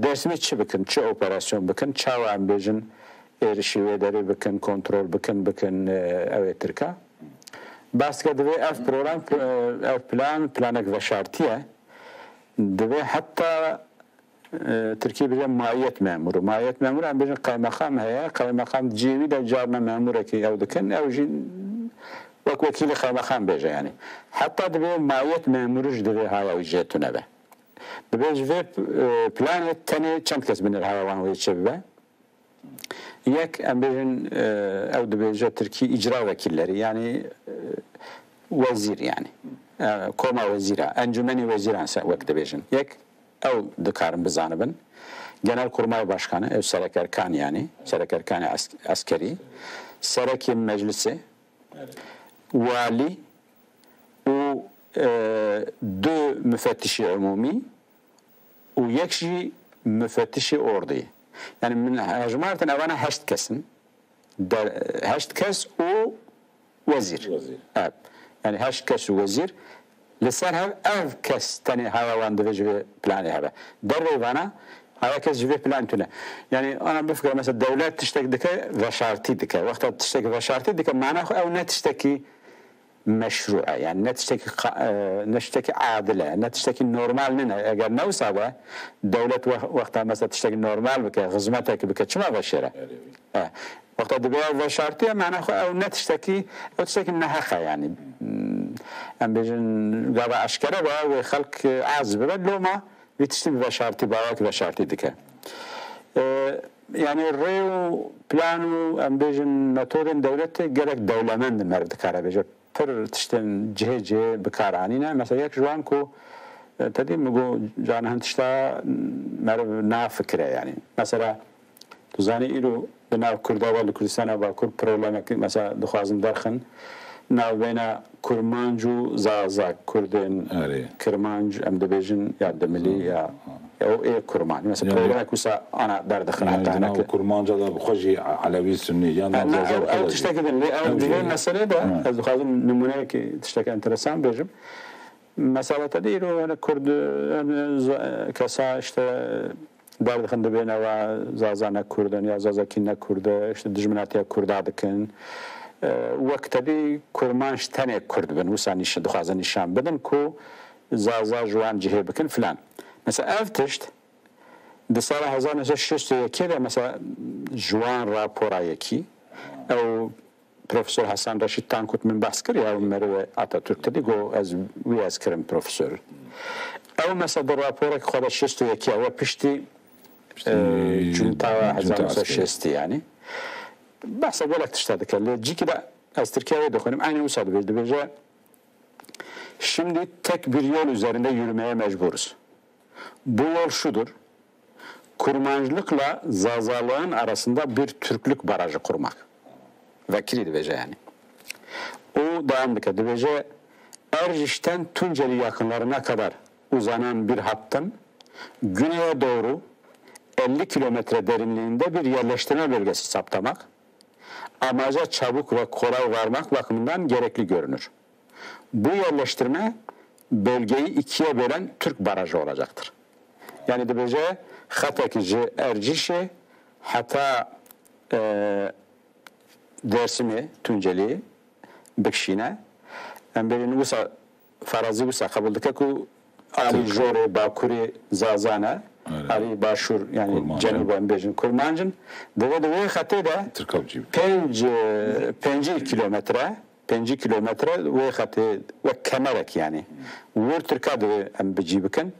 dersimi çi bikin, çi operasyon bikin, çavan bejin erişivederi bikin, kontrol bikin evet Türkiye. Başka da ev program, ev planek ve şartiye. De hatta Türkiye bir maiyet memuru. Maiyet memuru hem bir kaymakam heye. Kaymakam civi de carna memuru ki evdikin. Evcin vekili kaymakam beje yani. Hatta de maiyet memuru de hava ücretine be. De planet tane çent kes binir hava ve çevbe. Yek hem bir evde beje Türkiye icra vekilleri yani vezir yani. Koma vezira. Encümeni veziran vekti bejin. Yek ev dikarim bizanibin. Genelkurmay Başkanı, ev Serek Erkan yani. Serek Erkan askeri. Serek Meclisi. Vali. O dö müfettişi umumi. O yekşi müfettişi ordu. Yani min hacmarten evana heşt kesin. Heşt kes o vezir. Evet. Yani heşt kes o vezir. لسر هم اف کس تنی هواوند و جوی پلانی هوا در ریوانا هوا کس جوی پلان تونه یعنی انا بفکر مثلا دولت تشتک دکه و شرطی دکه وقتا تشتک و شرطی دکه معناه او نتشتکی مشروعه يعني نتشتكي عادله نتشتكي نورمال ننا اگر نوسابه دولت وقتها مثلا تشتكي نورمال بك خدمتك بك شما بشره وقتها دبي و شرطيه معناه او نتشتكي او تشتكي نهخه يعني ام بيجن غابه اشكره و خلق عازب لو ما بتشتكي و شرطي باوك و شرطي دكه يعني الريو بلانو ام بيجن ماتورن دولت gerek دولمند مرد کاره بيجه پر تشتن جه بکارانینا مثلا یک جوان کو تدی میگو جان هنتشتا مرو نافکره يعني مثلا توزانی ایرو بناو کرده و کردستان با کرد پرولمک مثلا دخوازم درخن ناو بینا کرمانجو زازا کردن کرمانج ام دبیجن یا دملی یا او ای کرمان مثلا پرولمک وسا انا در دخل حتى انا کرمانجا دا بخوجي علوي سني يعني او تشتكي دي مساله ده دخوازم نمونه که تشتكي انترسان بيجم مساله تديرو انا كرد كسا işte derdixin dibêne ve zazana Kurdin ya zazakîne Kurd işte dijminatiya Kurda dikin wek tedî Kurman ji tenê Kurd bin wisa dixwazin nîşan bidin ku zaza jiwan cihê bikin filan. Mesela ev tişt di sala 1961 de mesela jiwan rapora yekî ew Profesör Hasan Reşit Tankut min behs kir ya Merve Atatürk tedî got ez wî ez kirim profesör. Ew mesela di raporek xwe de 61 we piştî Cumhuriyet 1960 yani. Bahse golek tiştadık. Ciki de az Türkiye'ye dokunuyorum. Aynı usadı verdi. Böylece şimdi tek bir yol üzerinde yürümeye mecburuz. Bu yol şudur. Kurmancılıkla zazalığın arasında bir Türklük barajı kurmak. Vekiliydi Bece yani. O devamlık etti. Bece Erciş'ten Tunceli yakınlarına kadar uzanan bir hattın güneye doğru 50 kilometre derinliğinde bir yerleştirme bölgesi saptamak, amaca çabuk ve kolay varmak bakımından gerekli görünür. Bu yerleştirme bölgeyi ikiye bölen Türk barajı olacaktır. Yani de böylece Xatakici, Erciş'i, hatta Dersimi, Tunceli, Bikşine, Emberin Usa, Farazi Usa kabulduk ki Ali Jore, Bakuri, Zazana, Ali Başur yani Cenab-ı Embejin Kurmancın deve xatı da 5 kilometre ve xatı ve kemerek yani vur Türkiye'de embeci bikin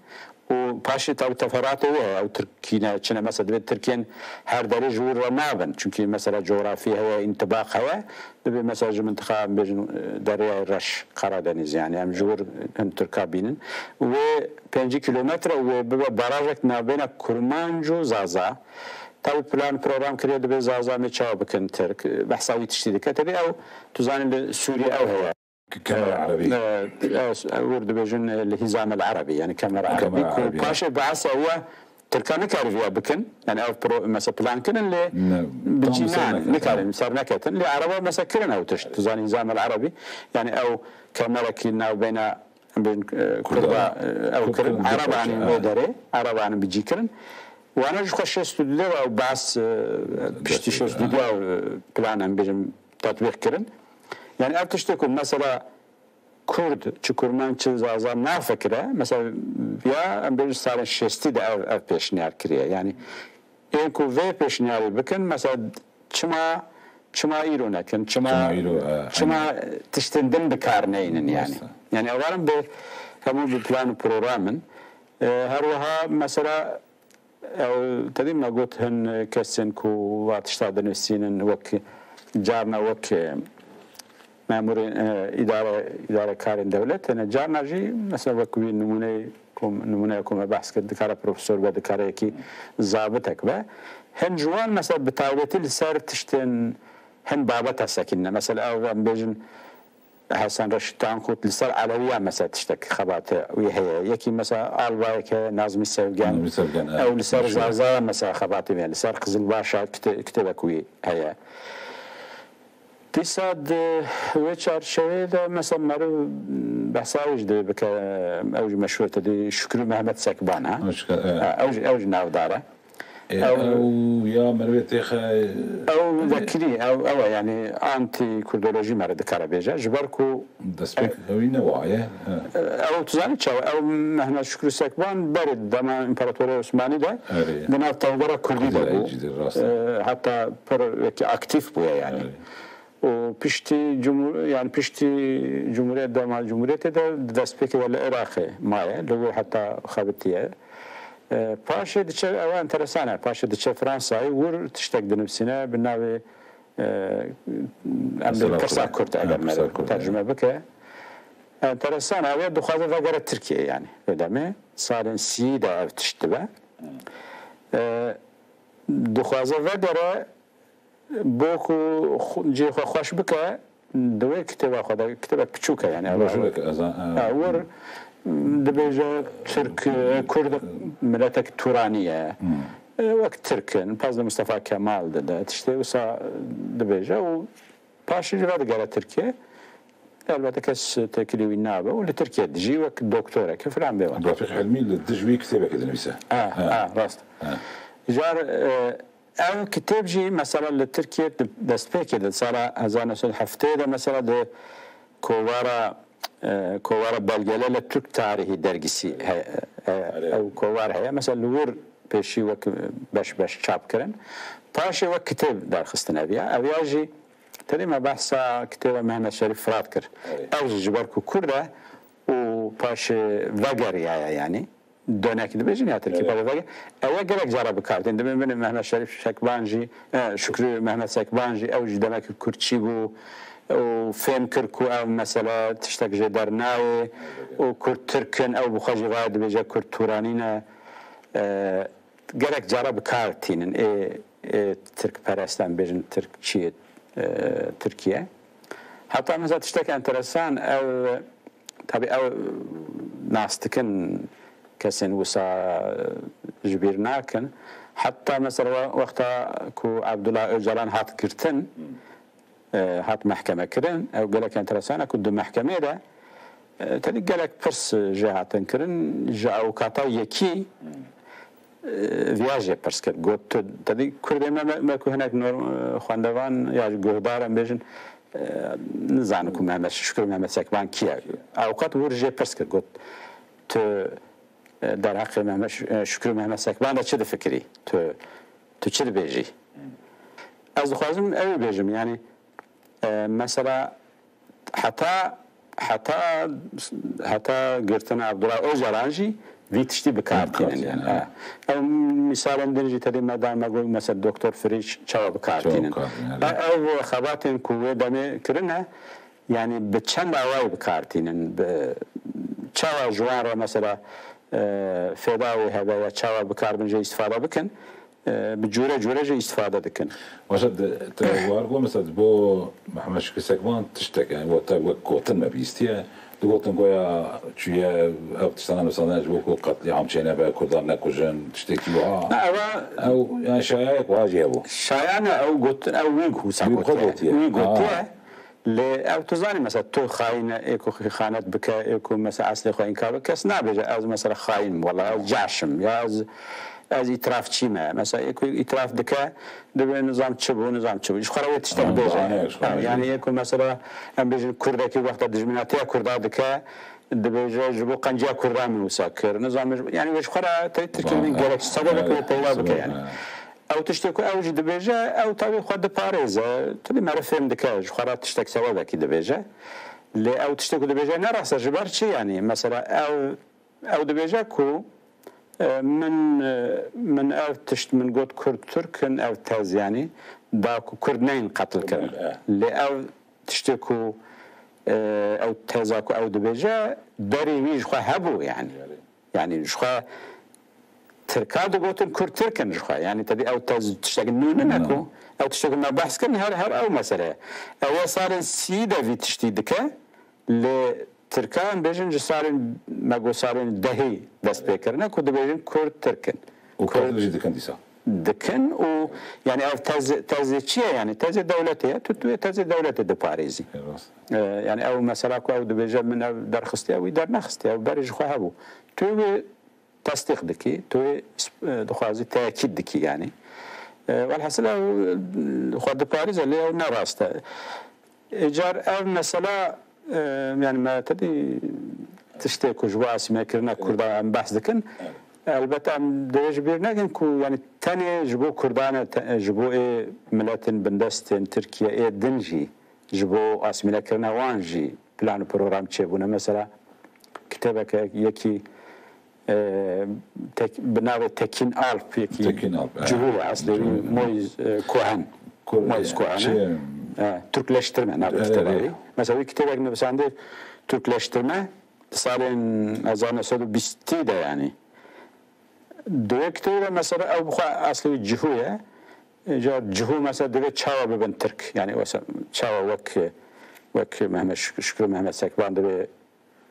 o paşa tabi teferruatı o Türkiye Çin'e mesela Türkiye'nin her derece vurur nabın çünkü mesela coğrafi ve intibak hava de mesela منطقه بجن دریای رش Karadeniz yani hem jur Türkiye'nin ve 5 kilometre ve barajek nabena Kurmancu Zaza tabi plan program kiriyordu ve Zaza ne çabukun Türk bahsavi tiştidik tabi o tuzanlı Suriye ev hava كاميرا عربي ورد بجن الهزام العربي يعني كاميرا عربي باشا بعث هو تركان كارفيا بكن يعني او مثلا بلان كن اللي بجينان نكارن صار نكتن اللي عربه مسكرن او تزاني الهزام العربي يعني او كاميرا كنا بين بين كردا أو كرن عرباني مدري عرباني بيجي كرن وأنا جو خش استوديو أو باس بشتي شو استوديو بلان أم بيجم تطبيق كرن يعني أبتشتكم مثلا كرد چكرمان چزازا ما فكره مثلا يا أم بيجي صار شستي ده أو بيشنيار كريه يعني إنكو في بيشنيار بكن مثلا چما إيرونا كن چما تشتندن بكارنين يعني أولا همون ببلان برنامج هروها مثلا أو تدي ما قلت هن كسن كو واتشتادن السنين وك جارنا وك مأمورين إدارة كارين دولة أنا جارنا جي مثلا وكوي نمونهكم بحث كده كاره بروفيسور وده كاره كي ضابطك به هن جوان مثلا بتاولتي لسر تشتن هن بابتها ساكنة مثلا أو بيجن حسن رشد تانخوت لسر علوية مثلا تشتك خباته وهي يكي مثلا آلوايك نازمي سوغان أو لسر زازا مثلا خباته يعني لسر قزل باشا كتبك وي هي تساد ويشار شوية مثلا مرة بحثاوج ده بك أوج مشهور تدي شكر محمد سكبان أوج ناو داره أو يا مروي أو ذكري أو يعني أنتي كردولوجي مرة ذكر بيجا جبركو دسبك هوي نوعية أو تزاني شو أو محمد شكر سكبان برد دما إمبراطورية عثماني ده دنا تطور كردي ده حتى أكتيف بويا يعني وبشتي يعني بشتي جمهورية دما جمهورية ده دسبك ولا عراقي مايا لو حتى خابتيه پاشه دیچه اوه انترسانه پاشه دیچه فرانسایی ور تشتک دنبسینه بناوی امریکا کرد اگر مرد ترجمه بکه انترسانه اوه دخوازه وگره ترکیه يعني بدمه سالن سی ده اف تشتبه دخوازه وگره بوکو جی خوش بکه دوی کتابه خدا کتابه کچوکه يعني ور دبيجا ترك كرد ملتك تورانية وقت تركن باز مصطفى كمال ده تشتي وسا دبيجا وباشي جراد قال تركيا البته كاس تكليوي نابه ولا تركيا تجي وقت دكتوره كيف العم بيوان رفيق حلمي للدجوي كتابه كده نفسه راست جار او كتاب جي مثلا لتركيا دسبيك ده صار هزار نسل حفته ده مثلا ده كوارا بلغله لترك تاريخي درجسي او كوارا هي مثلا لور بشي وك باش چاپ كرن باشي وك كتاب دار خستنا بيا او يجي تريما بحثا كتاب محمد شريف فرات كر او جبركو كرده و باشي وگر يعني دونك دبيجن يا تركي وگر او گرك جرب كارتين دبن من محمد شريف شكبانجي شكري محمد سكبانجي او جدمك كرتشيبو وفهم كركو او مثلا تشتك جدرناوي وكرد تركن او بخاجي غاد بيجا كرد تورانينا جرك جرب كارتين ترك پرستان بيجن ترك شيء تركيا حتى مثلا تشتك انترسان او طبي او ناستكن كسن وسا جبيرناكن حتى مثلا وقتا كو عبد الله أوجلان هات كرتن هات محكمة كرن أو قالك انترسانة كنت محكمة ده تدي قالك برس جهاتن كرن جاء وكاتا يكي فياجي برس كر قلت تدي كردي ما كو هناك نور خواندوان يا جهدارن بيجن نزانكم محمد شكر محمد سكبان كيا أوقات ورجي برس كر قلت در حق محمد شکر محمد سکبان را چه فکری تو چه بیجی از خوازم اوی بیجم یعنی مثلا حتی گرتن عبدالله اوجرانجی ویتشتی بکارتین يعني او مثلا درجه تدي مدام اقول مثلا دكتور فريش چاو بکارتین او خباتن کوه دمه کرنه يعني بچند اوای بکارتین چاو جوان را مثلا فداوي هذا يا شباب بكاربن جاي استفاده بكن بجوره جاي استفاده دكن وجد توارغو مثلا بو محمد شكر سكبان تشتكي يعني وقت كوتن ما بيستيا دوتن قويا شويه او تستنى مثلا جوكو قتل عم شينا بقى كردان نكوجن تشتكي او يعني شايك واجي ابو شايانا او قلت او ويغو ساكوت ويغو لی او تو زانی مثلا تو خاین اکو خیانت بکه اکو مثلا اصل خو انکار کس نبیجه از مثلا خاین والله از جاشم یا از اطراف چیمه مثلا اکو اطراف دکه دبی نظام چبو ایش خرابه تشتغل بیجه یعنی اکو مثلا ام بیجه کرده که وقت دجمناتی کرده دکه دبیجه جبو قنجه کرده میوساکر نظام یعنی وش خرا ترکیب گرک سبب که پیدا بکه یعنی او تشتكو او جي دبيجا او تابي خود باريزا تبي معرفهم دكاج خرات تشتك سوا ذاك دبيجا لي او تشتكو دبيجا نراس جبر شي يعني مثلا او دبيجا كو من او تشت من قد كرد تركن او تاز يعني داكو كردنين قتل كرن لي او تشتكو او تازاكو او دبيجا داري ويج خو هبو يعني شخوا تركاد قوتن كرد تركن جخوا يعني تبي او تشتغل نوننكو او تشتغل ما بحث كن هر او مساله او صار سيده في تشتيدك ل تركان بيجن جسارن ما جو صارن دهي بس بيكرنا كود بيجن كرد تركن وكرد دكن ديسا دكن و يعني او تاز تشي يعني تاز دولتيه تاز دولته د باريزي يعني او مساله او بيجن من در خستي او در نخستي او برج خو هبو تو تصديق دكي تو دخوازي تأكيد دكي يعني والحصل خود باريس اللي هو نراسته إيجار أو مسألة يعني ما تدي تشتكي جوا اسمه كرنا كردا أم بحث دكن البته أم دوج بيرنا كن يعني تاني جبو كردانة جبو إيه ملاتن بندستن تركيا إيه دنجي جبو اسمه كرنا وانجي بلان برنامج شبونه مثلا كتابك يكي بناوی تکین آلپ یکی جهوی اصلی مویز کوهن مویز کوهن ترکleştirme ناوی کتابی مثلا کتابی نویسنده ترکleştirme سالن از آن سال 20 ده yani دو کتابی مثلا او بخوا اصلی جهویه جا جهو مثلا دوی چاوا ببن ترک yani چاوا وک محمد شکر محمد سکبان دوی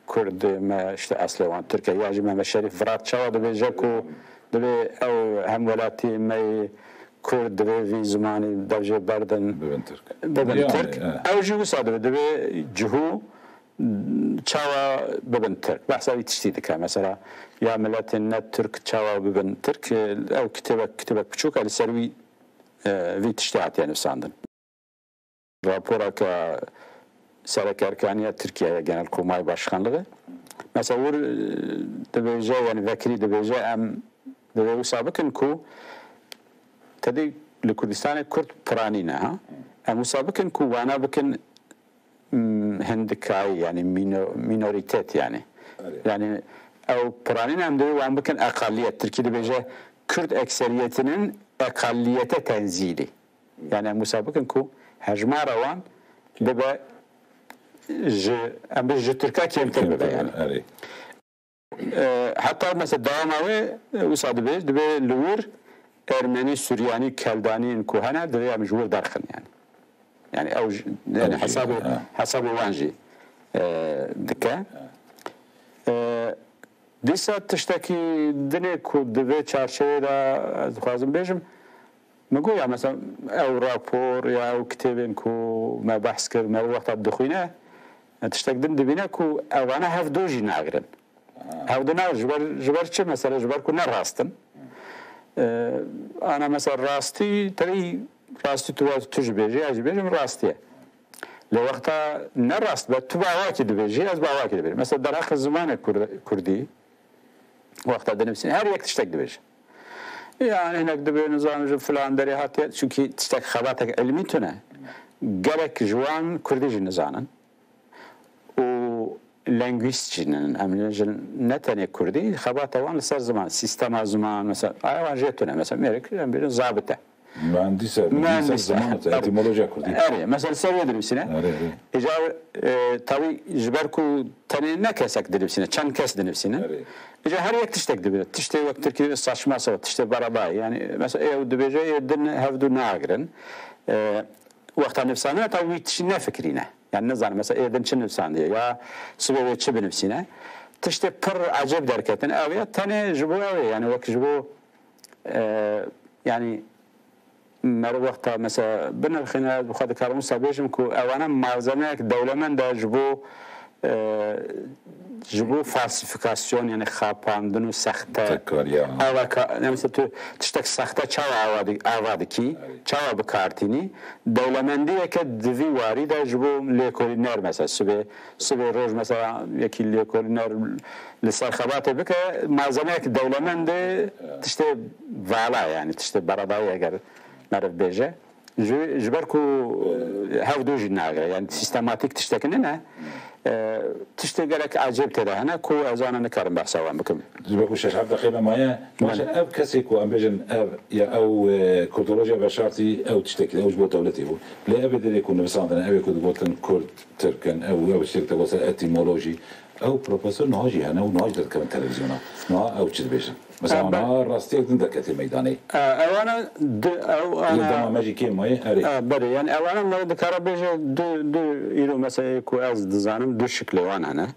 كرد ما اصله وان تركيا ياجي ما شريف فرات شوا دبي جاكو دبي او هم ولاتي ما كرد دبي في زماني درجه بردن ببن ترك او جو صادر دبي جهو شوا ببن ترك بحسب تشتيدك مثلا يا ملات النت ترك شوا ببن ترك او كتابك بتشوك على سروي في تشتيات يعني ساندن رابورك سرک ارکانیت ترکیه genel kurmay başkanlığı mesela debece yani vekili debece am debece sabıkın ku tedi Kurdistan Kürt pranina ha am sabıkın ku wana bakın hendikay yani minoritet yani o pranina am de wan bakın akalliyet Türkiye debece Kürt ekseriyetinin akalliyete tenzili yani am sabıkın ku hecmara wan debe ام بيجي تركيا كيم تبع يعني حتى مثلا داماوي وصاد بيج دبي لور ارمني سورياني كلداني كوهنا دبي مجور داخل يعني او يعني حسب وانجي دكا ديسا تشتكي دنيا كو دبي تشارشي دا خازم بيجم نقول يعني مثلا او رابور يا او كتابين كو ما بحث كر ما وقت دخوينه تشتغلن دبينا كو اوانا هفدوجي ناغرن هفدنا جبر چه مثلا جبر كو نراستن انا مثلا راستي تري راستي تو تجبيجي اجبيجي راستي لو وقتا نراست بتباواكي دبيجي از باواكي دبيجي مثلا در اخر زمان كردي وقتا دنفسين هر يك تشتغل دبيجي يعني هناك دبي نظام فلان دري هاتي çünkü تشتغل خباتك علمي تونه gerek جوان كردي نزانن لنجويستشنن امنجن نتني كردي خباته وان صار زمان سيستم زمان مثلا ايوان جيتونه مثلا ميرك بين ضابطه مهندس زمان اتيمولوجيا كردي اري مثلا سوي درسنا اجا tabi جبركو تاني نكسك درسنا كان كاس درسنا اجا هر يك تشتك دبي تشتي وقت تركي saçma سو تشتي برابا يعني مثلا اي دبيجي يدن هفدو ناغرن وقت نفسنا tabi تشنا فكرينه يعني نظام مثلا إذا شنو ساندي يا سبب شو بنفسنا تشتى بر عجب دركتن أويا تاني جبوا أوي يعني وقت جبوا يعني مر وقتا مثلا بنرخينا بخد كارون سابيجم كو أوانا معظمك دولمند جبو فالسيفيكاسيون يعني خاباندن وسخته تكراريا يعني مثلا تشتك سخته چاو آوادي كي چاو بكارتيني دولمندي كدفي وارد جبو ليكولينر مثلا سبي روج مثلا يكي ليكولينر لسرخبات بك معظمك دولمند تشتي فالا يعني تشتي براداوي اگر معرف بيجه جبركو هاودو جناغ يعني سيستماتيك تشتكننا تشتغلك عجب ترى أنا كو أزانا نكرم بحسوا بكم. جبكو شش عبد الخير معايا مثلا أب كسيكو أم بيجن أب يا أو كودولوجيا بشرتي أو تشتكي أو جبوا دولتي هو لا أبدا يكون مثلا أنا أبي كود بوتن كورد تركن أو شركة وسائل أتيمولوجي أو بروفيسور نهاجي أنا ونهاجي كمان تلفزيون أو تشد بيجن مثلا أنا راستيك دندر كتير ميداني أو أنا عندما ماجي كيم ماي بري يعني أو أنا ما ذكر بيجي دو يلو مثلا كو أز دزانم دو شكل وان أنا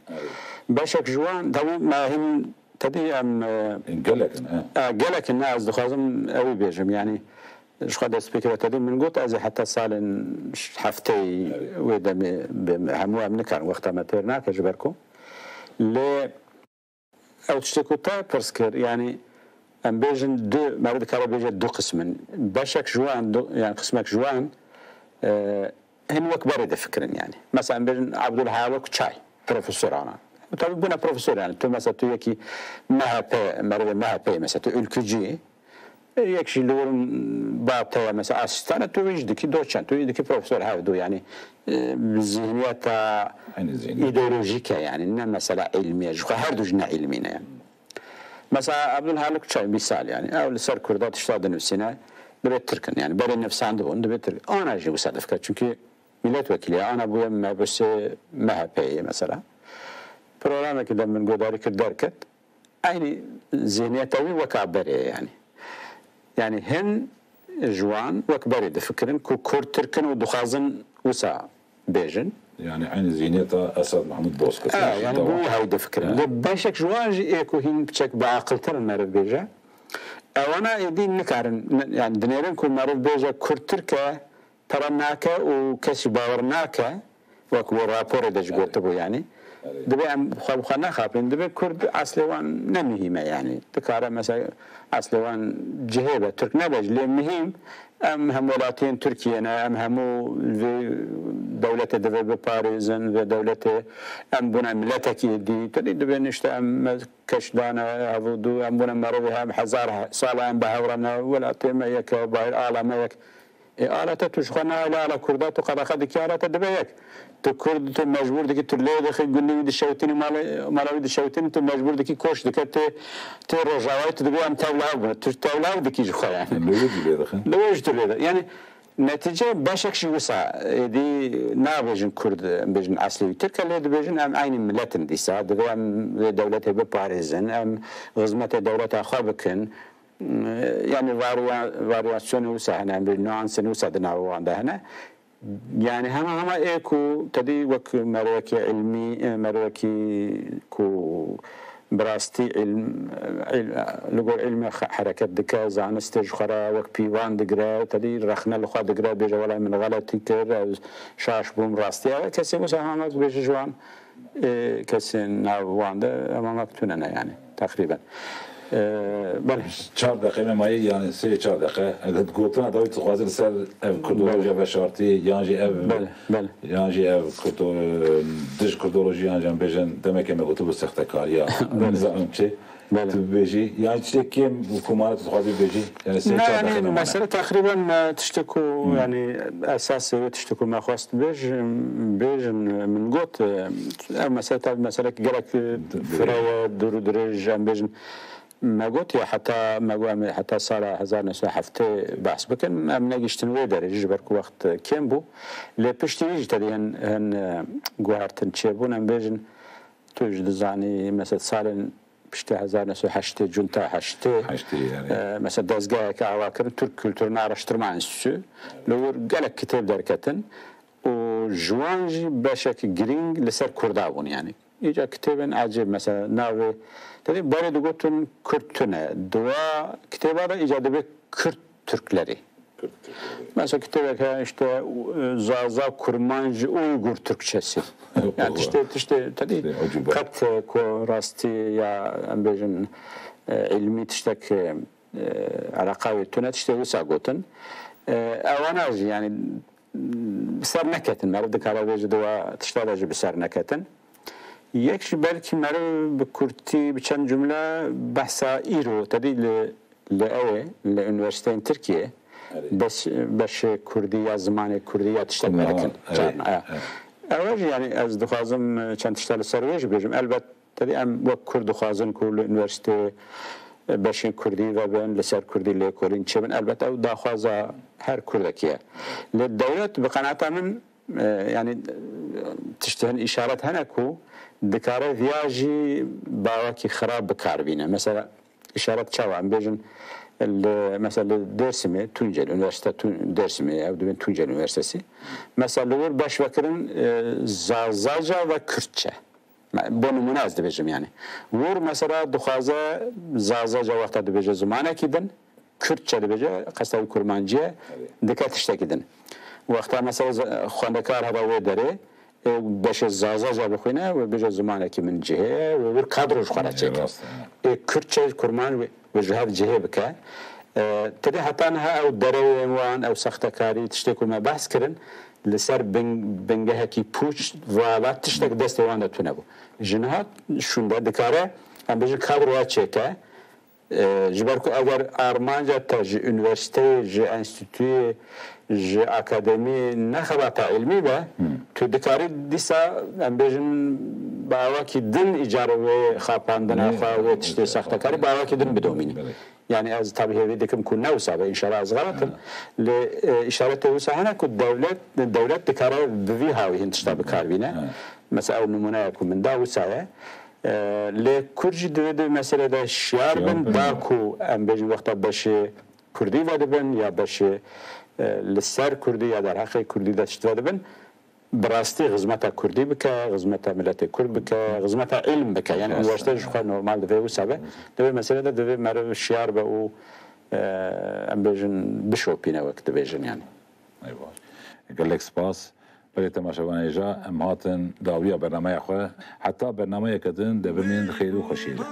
بشك جوان دو ما هم تدي أم قالك الناس دخازم أوي بيجم يعني شو خد سبيكر تدي من قلت أزي حتى صار حفتي وده هموا من كان وقت ما ترنا كجبركم ل أو تشتكوا تا برسكر يعني أم بيجن دو ما بدك كلا بيجن دو قسم بشك جوان يعني قسمك جوان هن وكبر ده فكرا يعني مثلا بيجن عبد الحالق شاي بروفيسور أنا طبعا بنا بروفيسور يعني تو مثلا تو يكي ما بي مثلا تو الكجي يكشي لور باب توا مثلا أستانا تو يجدك دوتشان تو يجدك بروفيسور هاودو يعني بالذهنيات إيديولوجيكا يعني إنما مسألة علمية جو هردو جنا علمينا يعني مثلا عبد الحالق شاي مثال يعني أو لسر كردات اشتاد نفسنا دبيت تركن يعني بري نفس عندهم دبيت تركن أنا أجي وصادف كذا çünkü millet vekili أنا أبويا ما بس ما هبي مثلا برنامج كده من قداري كدركت أيني ذهنيته وكعبري يعني هن جوان وكبري ده فكرن كورد تركن ودخازن وسا بيجن يعني عين زينيتا أسد محمود بوسكس يعني بو هيدا فكرة باشك جواج إيكو هين بشك بعقل ترى معرف بيجا أنا يدي نكارن يعني دنيرن كل معرف بيجا كرتركا ترناكا وكسي باورناكا وكو رابور دج قلتبو يعني دبي أم خنا خابين دبي كرد أصلوان نمهمة يعني تكارا مثلا أصلوان جهبة ترك نبج لمهم أم هم ولاتين تركيا أم همو دولة دبي بباريزن ودولة أم بنا ملتك دي تريد بنشت أم كشدانا هفودو أم بنا مروها حزار صالة أم بهورنا ولا تيما يك وباير آلة ما يك آلة تشخنا على كردات وقراخدك آلة دبيك تكرد تو مجبور دکی تو لیده خیلی گلی وید شوتینی مالا وید شوتینی تو مجبور دکی کوش دکت تو رجاوی تو دبی ام تولاه بود تو تولاه دکی جو خیلی لویج تو لیده یعنی نتیجه باشکشی وسا دی نابجن کرد بجن اصلی ترک لیده بجن ام عین ملتن دیسا دبی ام دولت به پاریزن ام غزمت دولت آخر بکن يعني واریاسیون وسا هنام بالنوانسن وسا دناوان ده هنه يعني هما إيكو تدي وك مروكي علمي مروكي كو براستي لقول علمي حركة دكا زانستج خرا وك بيوان دقرا تدي رخنا لخوا دقرا بيجا ولا من غلطي كر شاش بوم راستي كسي مساهمات بيجا جوان كسي ناوان ده أما مكتوننا يعني تقريبا بله 4 دقیقه مایی یعنی 3-4 دقیقه اگه گفتن داوید خوازل سر کردولوژی بشارتی یعنی بله یعنی دش کردولوژی انجام بجن demek ki مگوتو سخت کاریا نظام چه تو بيجي يعني تشتكي حكومات تخاطب بيجي يعني يعني المسألة تقريبا تشتكوا يعني أساسي تشتكوا ما خواست بيج من قوت مسألة قالك فراوة درج بيجن ما قلت يا حتى صار هزار نسوا حفتة بحث بكن أمنا جشتنوي درج بركو وقت كيمبو لبشتيج تدي هن جوهرتن تشيبون أم بيجن توجد زاني مثلا صار بشتى هزار نسوا حشتة جنتا حشتة يعني مثلا دزجا كعواكر ترك كلتورنا عرشتر مع السو لو قالك كتاب دركتن وجوانجي باشك جرينج لسر كرداون يعني يجا كتاب عجيب مثلا ناوي تدي بارد قلتن كرتنا دوا كتابه إيجاد به كرت تركلري Mesela kitap işte Zaza Kurmanj Uygur Türkçesi. Yani işte tabii kat ko rasti ya ambejin ilmi tiştek alakavi tünet işte visa gotin. Avanaj yani بسر نکتن مرد کار وجود و تشتاج بسر نکتن یکش belki مرد بکرتی بچند جمله بحث ایرو تدیل لأوه لأنیورسیته ترکیه بس کردی یا زمان کردی یا تشتاج مرکن اول yani از دخوازم چند تشتاج سرویج بیشم البته تدی ام وقت کرد دخوازن کل انیورسیته باشین کردی و بین لسر کردی لیکولین چه بین البته او داخوازه هر کردکیه لدولت بقناعت من yani تشتهن işaret هنکو دکاره ویاجی باوکی خراب بکار بینه مثلا işaret çavan bejin mesela Dersim'e Tunceli Üniversite Dersim'e evde Tunceli Üniversitesi mesela var başbakanın Zazaca ve Kürtçe bu numune az dibecim yani. Vur mesela duhaza Zazaca vakta dibece zamana kidin, Kürtçe dibece kastavi kurmancıya dikkat işte kidin. Vakta mesela xandakar hava ve dere beşe Zazaca bixine ve beşe zamana ki min cihe ve bir kadro xara çek. Kürtçe kurman ve cihat cihe bike. Tedi hatta ha ev dere wan ev saxtakari tişteku me bahs kirin. لسر بنگه کی پوچ والات تشتک دست وان دتونه بو جنها شونده دکاره هم بجی کادروا چکه جبر کو اگر ارمانجا تا ج یونیورسیته ج انستیتوی ج اکادمی نخبات علمی به تو دکاری دیسا هم بجن باوکی دن اجاره و خاپاندن افا و تشتی ساختکاری باوکی دن بدومینی yani az tabii hevedekim kunna usabe inşallah az galatın le işaret usahana ku devlet dikara bivi havi hintişta bikarbine mesela numune yakum min da usabe le kurji de mesela da şiar ben da ku em bejin vakta başı kurdi vadibin ya başı لسر کردی یا در حق کردی داشته بودن براستی خدمت کردی بکه خدمت ملت کرد بکه خدمت علم بکه یعنی انوشته شخص نرمال دوی و سبه دوی مسئله ده دوی مرد شیار به او ام بیشن بشوپینه وقت بیشن یعنی ایوه گلک سپاس برای تماشاوان ایجا ام هاتن داویا برنامه خو حتی برنامه کدن دوی من خیر و خوشیله